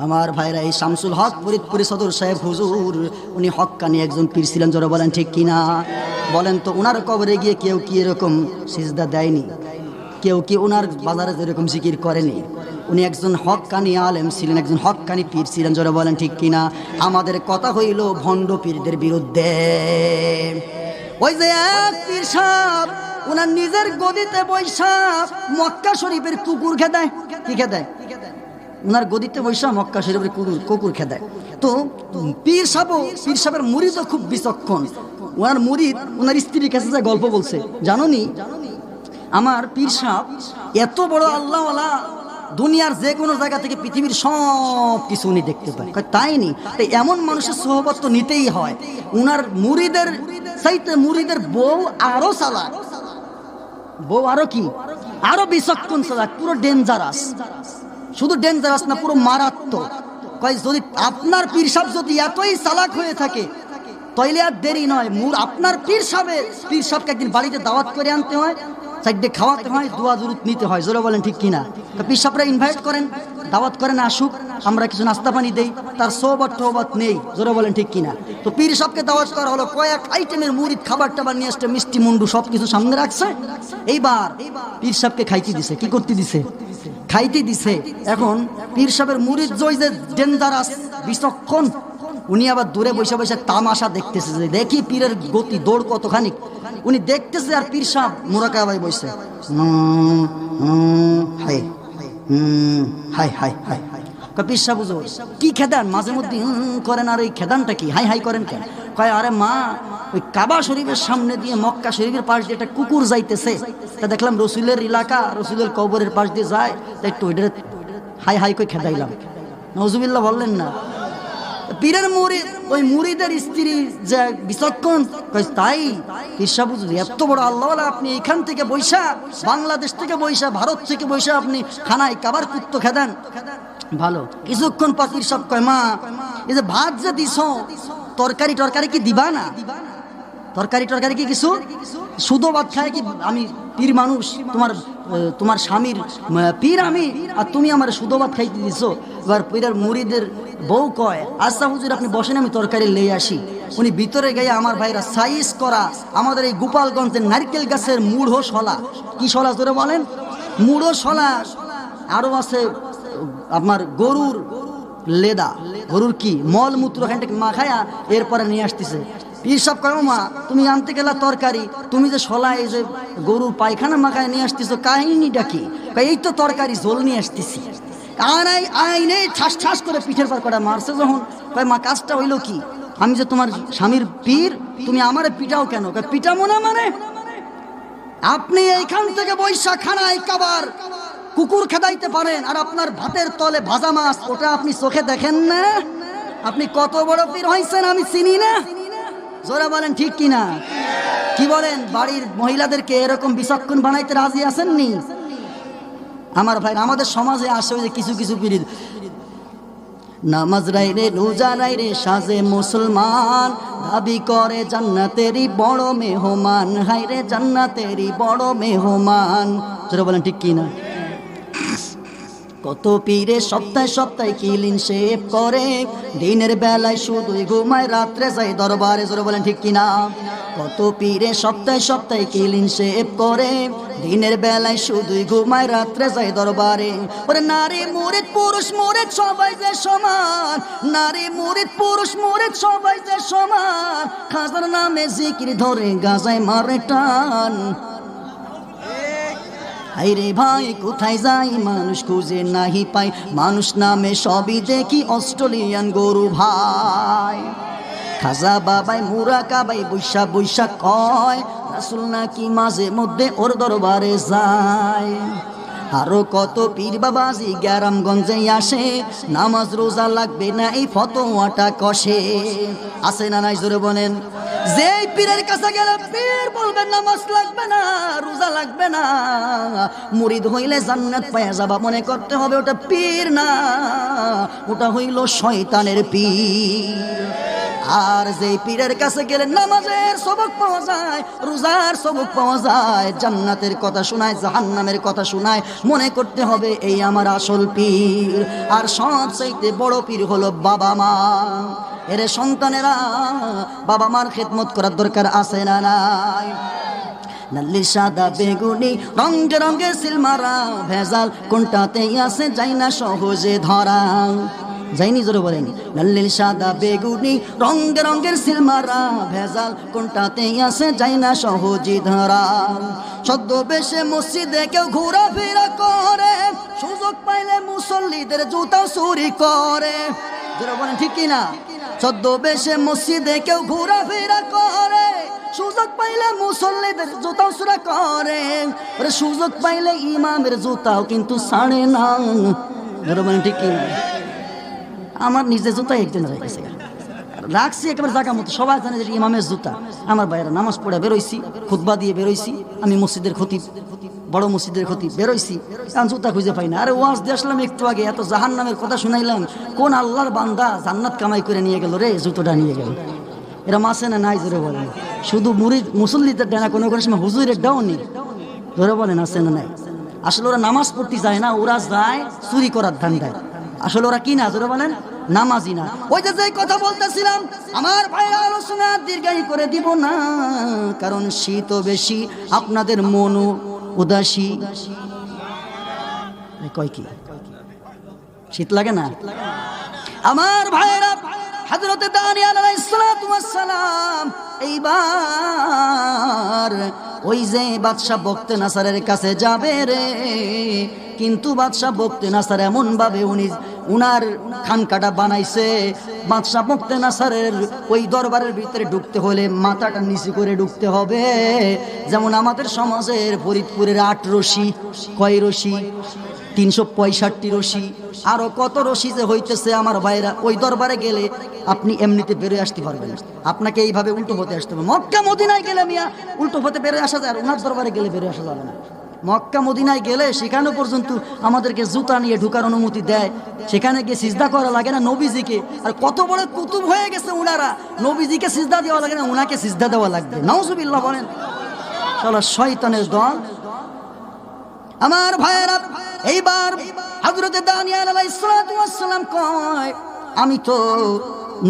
আমার ভাইরা, এই শামসুল হক ফরিদপুরি সদর সাহেব হুজুর, উনি হক্কানি একজন পীর ছিলেন। জোরে বলেন ঠিক কিনা? বলেন তো ওনার কবরে গিয়ে কেউ কি এরকম সিজদা দেয়নি? কেউ কি ওনার বাজারে যেরকম জিকির করেনি? উনি একজন হক্কানি আলেম ছিলেন, একজন হক্কানি পীর ছিলেন। জোরে বলেন ঠিক কিনা? আমাদের কথা হইল ভণ্ড পীরদের বিরুদ্ধে। ওই যে এক পীর সাহেব, ওনার নিজের গদিতে বৈশা মক্কা শরীফের কুকুর খেদায়। কি খেদায়? ওনার গদিতে বৈশা মক্কা শরীফের কুকুর খেদায়। তো পীর সাহেবের মুরিদও খুব বিচক্ষণ। ওনার মুরিদ ওনার স্ত্রীর কাছে যা গল্প বলছে, জানোনি আমার পীর সাহেব এত বড় আল্লাহওয়ালা, দুনিয়ার যে কোনো জায়গা থেকে পৃথিবীর সব কিছু উনি দেখতে পায়। তাই নি, তাই এমন মানুষের সোহবত তো নিতেই হয়। উনার মুরিদের চাইতে মুরিদের বউ আরো চালাক, বউ আরো কি, আরো বিচক্ষণ চালাক, পুরো ডেঞ্জারাস। শুধু ডেঞ্জারাস না, পুরো মারাত্মক। কয় যদি আপনার পীর সাহেব যদি এতই চালাক হয়ে থাকে, তাইলে আর দেরি নয়, আপনার পীর সাহেবকে একদিন বাড়িতে দাওয়াত করে আনতে হয়, সাইডে খাওয়াতে হয়, দোয়া দুরুদ নিতে হয়। জোরে বলেন ঠিক কিনা? পীর সাহেবরা ইনভাইট করেন, দাওয়াত করেন, আসুক, আমরা কিছু নাস্তা পানি দেই, তার সোহবত টোহবত নেই। জোরে বলেন ঠিক কিনা? তো পীর সাহেবকে দাওয়াত করা হলো, কয়েক আইটেমের মুরিদ খাবার টাবার নিয়ে আসছে, মিষ্টি মুন্ডু সব কিছু সামনে রাখছে। এইবার পীর সাহেবকে খাইতে দিছে। কি করতে দিছে? খাইতে দিছে। এখন পীর সাহেবের মুরিদ জয় যে ডেঞ্জারাস, বিচক্ষণ, উনি আবার দূরে বসে বসে তামাশা দেখতেছে, যে দেখি পীরের গতি দৌড় কতখানি। উনি দেখতেছে আর পীর সাহেব মুরাকাবায় বসে high high high high high. পীর সাহেব বুঝো কি খেদান মাঝে মধ্যে করেন, আর ওই খেদানটা কি হাই হাই করেন কেন? কয় আরে মা, ওই কাবা শরীফের সামনে দিয়ে মক্কা শরীফের পাশ দিয়ে একটা কুকুর যাইতেছে, তা দেখলাম রসুলের এলাকা, রসুলের কবরের পাশ দিয়ে যায়, তাই একটু ওইটা হাই হাই করে খেদাইলাম। নজুবিল্লাহ বললেন না? পীরের মুরিদ, ওই মুরিদের স্ত্রী যে বিচক্ষণ, তাই পীর সাহেব এত বড় আল্লাহওয়ালা, আপনি এখান থেকে বৈশা, বাংলাদেশ থেকে বৈশা, ভারত থেকে বৈশা আপনি খানায় কাবার কুত্তো খেদেন। ভালো। কিছুক্ষণ পর পীর সাহেব কয়, মা এই যে ভাত যে দিছ, তরকারি কি দিবা না? তরকারি টরকারি কি কিছু শুধু ভাত খায় কি আমি পীর মানুষ তোমার স্বামীর পীর আমি আর তুমি আমার শুধু ভাত খাইতে দিছো। এবার পীরের মুরিদের বউ কয় আচ্ছা হুজুর আপনি বসেন আমি তরকারি লেই আসি। উনি ভিতরে গিয়ে আমার ভাইরা সাইজ করা আমাদের এই গোপালগঞ্জের নারকেল গাছের মুড়ো শলা, কি শলা ধরে বলেন মুড়ো শলা, আরো আছে আপনার গরুর লেদা, গরুর কি মলমূত্র মাখায়া এরপরে নিয়ে আসতেছে। পীর সাহেব কয় মা তুমি আনতে গেলা তরকারি, তুমি যে শলায় যে গরুর পায়খানা মাখায় নিয়ে আসতেছো কাহিনীটা কি? এই তো তরকারি ঝোল নিয়ে আসতেছি। আইনে ঠাস ঠাস করে পিঠের পর কটা মারছে যখন, কয় মা কাজটা হইলো কি? আমি যে তোমার স্বামীর পীর তুমি আমারে পিটাও কেন? পিটামো না মানে আপনি এইখান থেকে বৈশাখ খানায় কাবার কুকুর খেদাইতে পারেন আর আপনার ভাতের তলে ভাজা মাছ ওটা আপনি চোখে দেখেন না? আপনি কত বড় পীর হয়েছেন আমি চিনি না? জোরে বলেন ঠিক কিনা? কি বলেন বাড়ির মহিলাদেরকে এরকম বিচক্ষণ বানাইতে রাজি আছেননি? আমার ভাই আমাদের সমাজে আসে ওই যে কিছু কিছু পীর নামাজ রাই রে রোজা রাই রে সাজে মুসলমান, দাবি করে জান্নাতেরই বড় মেহমান, হাই রে জান্নাতেরই বড় মেহমান। জোরে বলেন ঠিক কিনা? কত পীরে সপ্তাহে সপ্তাহে কিলিন শেভ করে, দিনের বেলায় শুধুই ঘুমায় রাত্রে যায় দরবারে। জোরে বলেন ঠিক কিনা? কত পীরে সপ্তাহে সপ্তাহে কিলিন শেভ করে, দিনের বেলায় শুধুই ঘুমায় রাত্রে যায় দরবারে। ওরে নারী মুরিদ পুরুষ মুরিদ সবাই যে সমান, নারী মুরিদ পুরুষ মুরিদ সবাই যে সমান, খাজার নামে জিকির ধরে গাজায় মারে টান। আইরে ভাই কোথায় যাই মানুষ খুঁজে নাহি পাই, মানুষ নামে সবই দেখি অস্ট্রেলিয়ান গরু ভাই। খাজা বাবাই মুরা কাবাই বৈশা বৈশা কয়, রাসূল নাকি মাঝে মধ্যে ওর দরবারে যায়। আরো কত পীর বাবাজি গ্রামগঞ্জে আসে, নামাজ রোজা লাগবে না এই ফতোয়াটা কষে। আছে না নাই জোরে বলেন? যেই পীরের কাছে গেলে পীর বলবেন নামাজ লাগবে না রোজা লাগবে না, মুরিদ হইলে জান্নাত পাওয়া যাবা, মনে করতে হবে ওটা পীর না, ওটা হইল শয়তানের পীর। আর যেই পীরের কাছে গেলে নামাজের সবক পাওয়া যায়, রোজার সবক পাওয়া যায়, জান্নাতের কথা শোনায় জাহান্নামের কথা শোনায়, মনে করতে হবে এই আমার আসল পীর। আর সবচাইতে বড় পীর হলো বাবা মা। এরে সন্তানেরা বাবা মার খেদমত করার দরকার আছে না নাই? নাল্লি সাদা বেগুনি রঙে রঙে সিলমারা, ভেজাল কোনটাতেই আছে যাই না সহজে ধরা। যাইনি জোরে বলেন? লাল্লিল সাদা বেগুনি রঙে রঙের সিলমারা, ভেজাল কোনটাতেই আছে যাই না সহজে ধরা। ছদ্মবেশে মসজিদে কেউ ঘোরাফেরা করে, সুযোগ পাইলে মুসল্লিদের জুতা চুরি করে। জোরে বলেন ঠিক কিনা? ছদ্মবেশে মসজিদে কেউ ঘোরাফেরা করে, সুযোগ পাইলে মুসল্লিদের জুতাও চুরা করে। সুযোগ পাইলে ইমামের জুতাও কিন্তু ছাড়ে না। জোরে বলেন ঠিক কিনা? আমার নিজের জুতা একদিন রেখেছে রাখছি একেবারে জায়গা মতো, সবাই জানে যে ইমামের জুতা। আমার ভাইয়েরা নামাজ পড়ে বেরোইছি, খুতবা দিয়ে বেরোইছি, আমি মসজিদের খতিব, বড় মসজিদের খতিব, বেরোইছি, কারণ জুতা খুঁজে পাই না। আরে ওয়াজ দিয়ে আসলাম একটু আগে, এত জাহান্নামের কথা শুনাইলাম, কোন আল্লাহর বান্দা জান্নাত কামাই করে নিয়ে গেল রে, জুতোটা নিয়ে গেল। এরা মাসে না নাই জোরে বলেন? শুধু মুরিদ মুসল্লিদের ডানা, কোনো কোনো সময় হুজুরের ডাও নেই। জোরে বলেন আছে না নাই? আসলে ওরা নামাজ পড়তে যায় না, ওরা যায় চুরি করার ধান্দায়। আসলে ওরা কি না জোরে বলেন? নামাজি না। ওই যে কথা বলতেছিলাম, আমার ভাইরা আলোচনা দীর্ঘায়ী করে দিব না, কারণ শীত বেশি, আপনাদের মনও উদাসী। কয় কি শীত লাগে না? আমার ভাইরা হযরতে দানিয়েল আলাইহিস সালাতু ওয়াস সালাম এইবার ওই যে বাদশা বক্তে নাসারের কাছে যাবে রে, কিন্তু বাদশা বক্তে নাসার এমন ভাবে উনার খানকাটা বানাইছে, বাদশা বক্তে নাসারের ওই দরবারের ভিতরে ঢুকতে হলে মাথাটা নিচু করে ঢুকতে হবে। যেমন আমাদের সমাজের ফরিদপুরের 8 রশি, কয় রশি? 365 রশি, আরো কত রশি যে হইতেছে। আমার ভাইরা ওই দরবারে গেলে আপনি এমনিতে বেরোয় আসতে পারবেন, আপনাকে এইভাবে উল্টো হতে আসতে হবে। মক্কা মদিনায় গেলে মিয়া উল্টো হতে বেরোয় আসা যায়, আর ওনার দরবারে গেলে বেরোয় আসা যাবে না। মক্কা মদিনায় গেলে সেখানে পর্যন্ত আমাদেরকে জুতা নিয়ে ঢুকার অনুমতি দেয়, সেখানে গিয়ে সিজদা করা লাগে না নবীজিকে। আর কত বড় কুতুব হয়ে গেছে উনারা, নবীজিকে সিজদা দেওয়া লাগে না, উনাকে সিজদা দেওয়া লাগবে। নাউজুবিল্লাহ বলেন, শালা শয়তানের দল। আমার ভাইয়েরা, এইবার হযরতে দানিয়েল আলাইহিস সালাতু ওয়াস সালাম কয়, আমি তো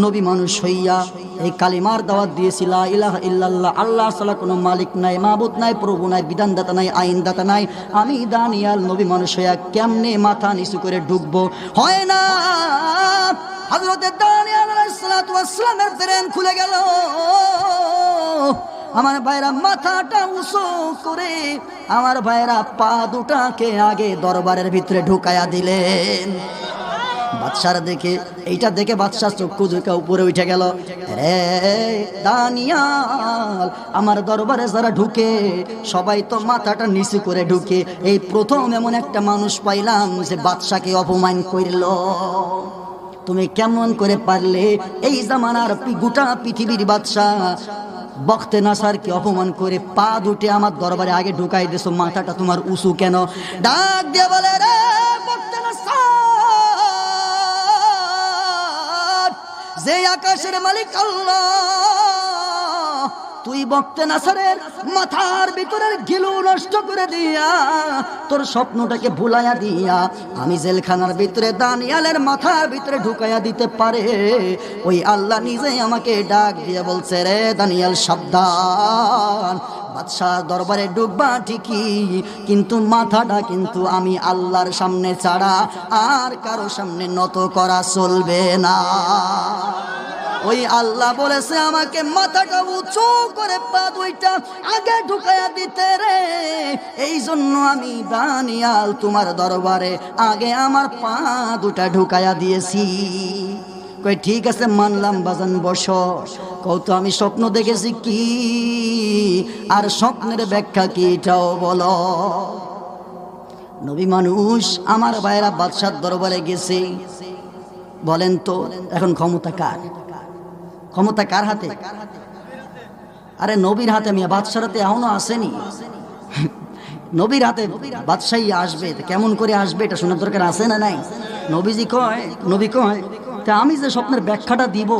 নবী মানুষ হইয়া এই কালিমার দাওয়াত দিয়েছি, লা ইলাহা ইল্লাল্লাহ, আল্লাহ ছাড়া কোনো মালিক নাই, মাবুদ নাই, প্রভু নাই, বিধানদাতা নাই, আইনদাতা নাই। আমি দানিয়েল নবী মানুষ হইয়া কেমনে মাথা নিচু করে ঢুকবো? হয় না। হযরতে দানিয়েল আলাইহিস সালাতু ওয়াস সালামের ব্রেন খুলে গেল। আমার ভাইরা মাথাটা উঁচু করে আমার ভাইরা পা দুটাকে আগে দরবারের ভিতরে ঢুকায়া দিলেন। বাদশার দেখে, এইটা দেখে বাদশাহ চক্ষু ঝুঁকে উপরে উঠে গেল। রে দানিয়াল, আমার দরবারে যারা ঢুকে সবাই তো মাথাটা নিচু করে ঢুকে, এই প্রথম এমন একটা মানুষ পাইলাম যে বাদশাকে অপমান করল। তুমি কেমন করে পারলে এই জামানার গোটা পৃথিবীর বাদশাহ বখতে নাসারকে অপমান করে পা দুটে আমার দরবারে আগে ঢুকাই দিছো, মাথাটা তোমার উঁচু কেন? ডাক দিয়ে বলে, রে বখতে নাসার, যে আকাশের মালিক আল্লাহ, তুই বখতে নাসারের মাথার ভিতরের গিলু নষ্ট করে দিয়া, তোর স্বপ্নটাকে ভুলাইয়া দিয়া আমি জেলখানার ভিতরে দানিয়ালের মাথার ভিতরে ঢুকাইয়া দিতে পারে, ওই আল্লাহ নিজে আমাকে ডাক দিয়ে বলছে, রে দানিয়াল সাবধান, বাদশাহ দরবারে ঢুকবা ঠিকই, কিন্তু মাথাটা কিন্তু আমি আল্লাহর সামনে ছাড়া আর কারো সামনে নত করা চলবে না। ওই আল্লাহ বলেছে আমাকে মাথাটা উঁচু করে পা দুইটা আগে ঢুকাইয়া দিতে রে, এই জন্য আমি দানিয়াল তোমার দরবারে আগে আমার পা দুটা ঢুকাইয়া দিয়েছি। কই ঠিক আছে মানলাম বাজান, বসো। কও তো আমি স্বপ্ন দেখেছি কি, আর স্বপ্নের ব্যাখ্যা কি এটাও বলো। নবী মানুষ আমার ভাইরা বাদশার দরবারে গেছে, বলেন তো এখন ক্ষমতা কার? ক্ষমতা কার হাতে? আরে নবীর হাতে। মিয়া বাদশার হাতে এখনো আসেনি। নবীর হাতে বাদশাহী আসবে, কেমন করে আসবে এটা শোনার দরকার আছে না নাই? নবীজি কয়, নবী কয়, তা আমি যে স্বপ্নের ব্যাখ্যাটা দিব,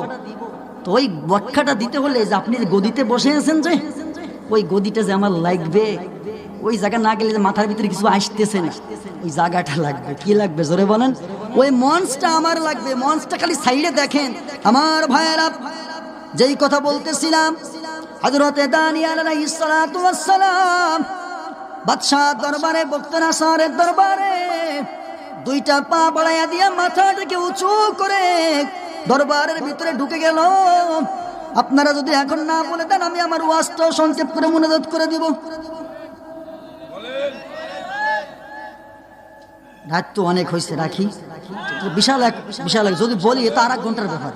তো ওই ব্যাখ্যাটা দিতে হলে যে আপনি যে গদিতে বসে আছেন, যে ওই গদিটা যে আমার লাগবে, ওই জায়গা না গেলে যে মাথার ভিতরে কিছু আসতেছে না, ওই জায়গাটা লাগবে। কি লাগবে জোরে বলেন? ওই মঞ্চটা আমার লাগবে। মঞ্চটা খালি সাইডে দেখেন। আমার ভাইয়েরা, যেই কথা বলতেছিলাম, হযরতে দানিয়েল আলাইহিস সালাতু ওয়াস সালাম বাদশাহ দরবারে, বখতে নাসারের দরবারে দুইটা পা বাড়াইয়া দিয়া মাথাটাকে উঁচু করে দরবারের ভিতরে ঢুকে গেল। আপনারা যদি এখন না বলে দেন, আমি আমার ওয়াজটাও সংক্ষেপ করে মুনাজাত করে দিব। রাত তো অনেক হয়েছে, রাখি। বিশাল এক যদি বলি এটা আর 1 ঘন্টার ব্যাপার।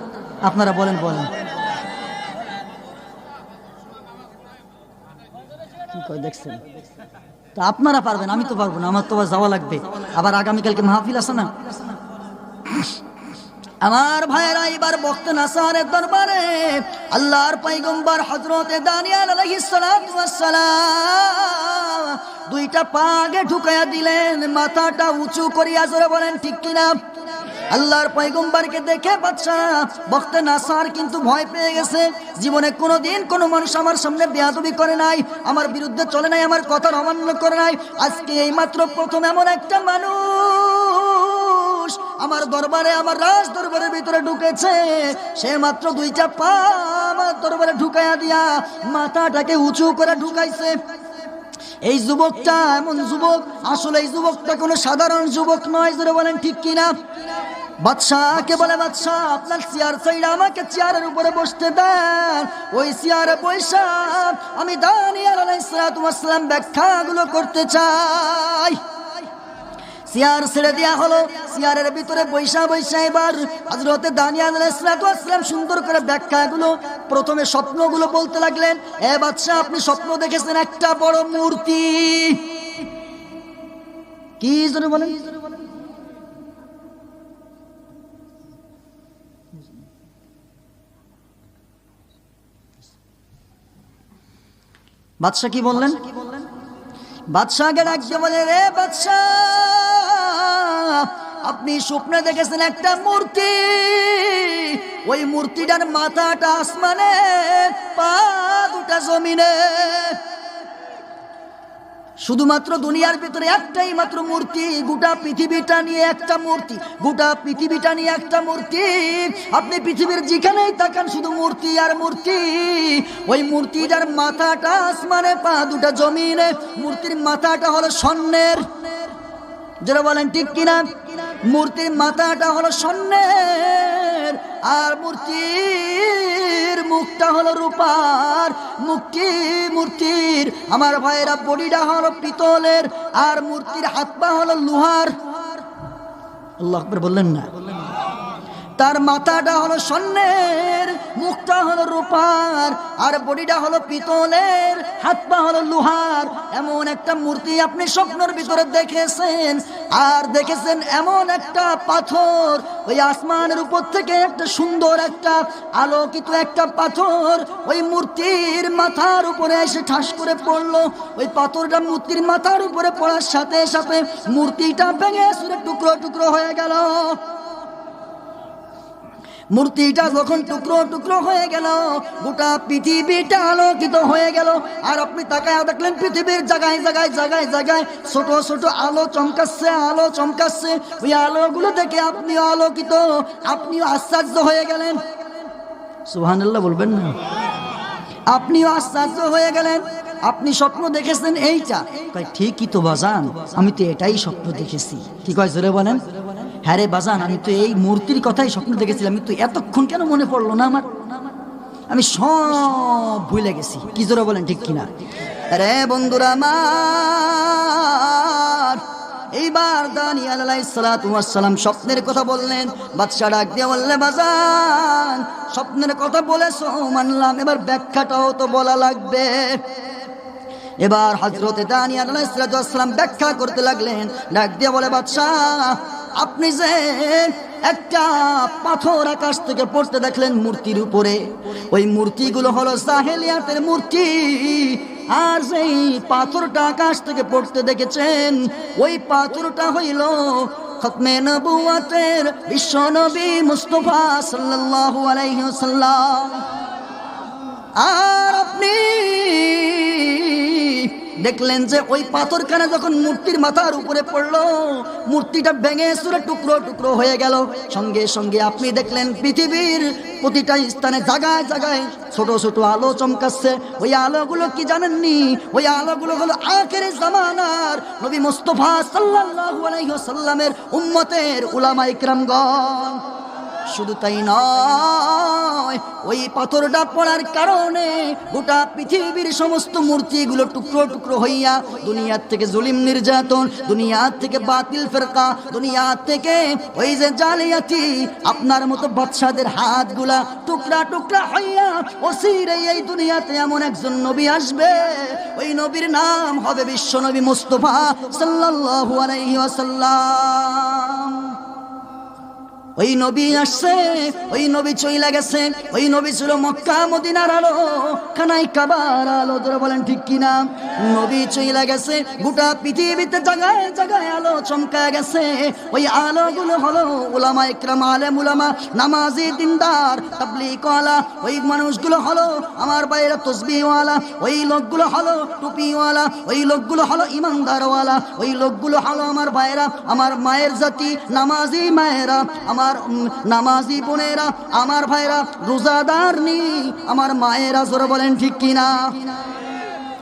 আপনারা বলেন কি কয় দেখছেন? তা আপনারা পারবেন, আমি তো পারবো না, আমার তো যাওয়া লাগবে। আবার আগামীকালকে মাহফিল আছে না। আমার ভাইরা, এবার বখতে নাসারের দরবারে আল্লাহর পয়গম্বর হযরতে দানিয়েল আলাইহিস সালাতু ওয়াস সালাম দুইটা পা আগে ঢুকাইয়া দিলেন, মাথাটা উঁচু করিয়া। জোরে বলেন ঠিক কিনা? আল্লাহর পয়গম্বরকে দেখে বাদশাহ বখতে নাসার কিন্তু ভয় পেয়ে গেছে। জীবনে কোনোদিন কোনো মানুষ আমার সামনে বেয়াদবি করে নাই, আমার বিরুদ্ধে চলে নাই, আমার কথার অমান্য করে নাই। আজকে এই মাত্র প্রথম এমন একটা মানুষ আমার দরবারে, আমার রাজ দরবারের ভিতরে ঢুকেছে। সে মাত্র দুইটা পা আমার দরবারে ঢুকাইয়া দিয়া মাথাটাকে উঁচু করে ঢুকাইছে। এই যুবকটা এমন যুবক, আসলে এই যুবকটা কোনো সাধারণ যুবক নয়। জোরে বলেন ঠিক কিনা? বাদশাহকে বলে, বাদশাহ আপনার চেয়ার চাইলে আমাকে চেয়ারের উপরে বসতে দেন। ওই চেয়ারে বৈশা আমি দানিয়েল আলাইহিস সালাতু ওয়াস সালাম ব্যাখ্যাগুলো করতে চাই। চেয়ার ছেড়ে দেওয়া হলো। চেয়ারের ভিতরে বৈশা এবার হযরতে দানিয়েল আলাইহিস সালাতু ওয়াস সালাম সুন্দর করে ব্যাখ্যাগুলো, প্রথমে স্বপ্নগুলো বলতে লাগলেন। এ বাদশাহ, আপনি স্বপ্ন দেখেছেন একটা বড় মূর্তি। কি জন্য বলেন? বাদশাহ কি বললেন? বাদশাহকে ডাক দিয়ে বলে, রে বাদশাহ, আপনি স্বপ্নে দেখেছেন একটা মূর্তি, ওই মূর্তিটার মাথাটা আসমানে, পা দুটা জমিনে। শুধুমাত্র দুনিয়ার ভিতরে একটাই মাত্র মূর্তি, গোটা পৃথিবীটা নিয়ে একটা মূর্তি, গোটা পৃথিবীটা নিয়ে একটা মূর্তি। আপনি পৃথিবীর যেখানেই তাকান শুধু মূর্তি আর মূর্তি। ওই মূর্তিটার মাথাটা আসমানে, পা দুটা জমিনে। মূর্তির মাথাটা হলো স্বর্ণের, যারা বলেন ঠিক কিনা? মূর্তির মাথাটা হলো স্বর্ণের, আর মূর্তির মুখটা হলো রূপার। মূর্তির আমার ভাইয়েরা বডিটা হলো পিতলের, আর মূর্তির হাত পা হলো লোহার। আল্লাহু আকবার বললেন না? তার মাথাটা হলো স্বর্ণের, মুখটা হলো রূপার, আর বডিটা হলো পিতলের, হাত পা হলো লোহার। এমন একটা মূর্তি আপনি স্বপ্নের ভিতরে দেখেছেন। আর দেখেছেন এমন একটা পাথর, ওই আসমানের উপর থেকে একটা সুন্দর একটা আলোকিত একটা পাথর ওই মূর্তির মাথার উপরে এসে ঠাস করে পড়লো। ওই পাথরটা মূর্তির মাথার উপরে পড়ার সাথে সাথে মূর্তিটা ভেঙে চুরে টুকরো টুকরো হয়ে গেল। মূর্তিটা যখন টুকরো টুকরো হয়ে গেল, গোটা পৃথিবীটা আলোকিত হয়ে গেল। আর আপনি তাকায় দেখলেন পৃথিবীর জায়গায় জায়গায় জায়গায় জায়গায় ছোট ছোট আলো চমকাচ্ছে, আলো চমকাচ্ছে। ওই আলোগুলো দেখে আপনিও আলোকিত, আপনিও আশ্চর্য হয়ে গেলেন। সুবহানাল্লাহ বলবেন না? আপনিও আশ্চর্য হয়ে গেলেন। আপনি স্বপ্ন দেখেছেন এইটা, কয় ঠিকই তো বাজান, আমি তো এটাই স্বপ্ন দেখেছি। কি কয় জোরে বলেন? হ্যাঁ রে বাজান, আমি তো এই মূর্তির কথাই স্বপ্ন দেখেছিলাম, আমি তো এতক্ষণ কেন মনে পড়লো না আমার? আমি সব ভুলে গেছি। কি জোরে বলেন ঠিক কিনা? রে বন্ধুরা আমার, এইবার দানিয়েল আলাইহিস সালাতু ওয়াস সালাম স্বপ্নের কথা বললেন। বাদশা ডাক দিয়ে বললে, বাজান স্বপ্নের কথা বলেছো মানলাম, এবার ব্যাখ্যাটাও তো বলা লাগবে। এবার হযরতে দানিয়েল আলাইহিস সালাতু ওয়াস সালাম ব্যাখ্যা করতে লাগলেন। ডাক দিয়ে বলে, বাদশাহ আপনি যে একটা পাথর আকাশ থেকে পড়তে দেখলেন মূর্তির উপরে, ওই মূর্তিগুলো হলো জাহেলিয়াতের মূর্তি। আর সেই পাথরটা আকাশ থেকে পড়তে দেখেছেন, ওই পাথরটা হইল খতমে নবুয়তের বিশ্ব নবী মুস্তাফা সাল্লাল্লাহু আলাইহি ওয়াসাল্লাম। আর আপনি দেখলেন যে ওই পাথরখানা যখন মূর্তির মাথার উপরে পড়লো, মূর্তিটা ভেঙে চুরে টুকরো টুকরো হয়ে গেল। সঙ্গে সঙ্গে আপনি দেখলেন পৃথিবীর প্রতিটা স্থানে জায়গায় জায়গায় ছোট ছোট আলো চমকাচ্ছে। ওই আলোগুলো কি জানেননি? ওই আলোগুলো হলো আখিরের জামানার নবী মুস্তাফা সাল্লাল্লাহু আলাইহি ওয়াসাল্লামের উম্মতের উলামায়ে কিরামগণ। শুধু তাই নয়, ওই পাথরটা পড়ার কারণে গোটা পৃথিবীর সমস্ত মূর্তিগুলো টুকরো টুকরো হইয়া দুনিয়ার থেকে জুলিম নির্যাতন, দুনিয়ার থেকে বাতিল ফেরকা, দুনিয়ার থেকে ওই যে জালিয়াতি আপনার মতো বাদশাদের হাতগুলা টুকরা টুকরা হইয়া অচিরে এই দুনিয়াতে এমন একজন নবী আসবে, ওই নবীর নাম হবে বিশ্ব নবী মুস্তাফা সাল্লাল্লাহু আলাইহি ওয়াসাল্লাম। ওই নবী আসছে, ওই নবী চইলা গেছে। ওই নবী ছিল মক্কা মদিনার আলো, খানায় কাবার আলো। ধরে বলেন ঠিক কিনা? নবী চইলা গেছে, গোটা পৃথিবীতে জায়গায় জায়গায় আলো চমকা গেছে। ওই আলোগুলো হলো উলামায়ে কিরাম, আলেম উলামা, নামাজি, দিনদার, তাবলীগওয়ালা। ওই মানুষগুলো হলো আমার বাইরে তসবিহওয়ালা। ওই লোকগুলো হলো টুপিওয়ালা। ওই লোকগুলো হলো ইমানদারওয়ালা। ওই লোকগুলো হলো আমার ভাইরা, আমার মায়ের জাতি, নামাজি মায়েরা, আমার নামাজি বোনেরা, আমার ভাইরা রোজাদার নি, আমার মায়েরা। জোরে বলেন ঠিক কিনা?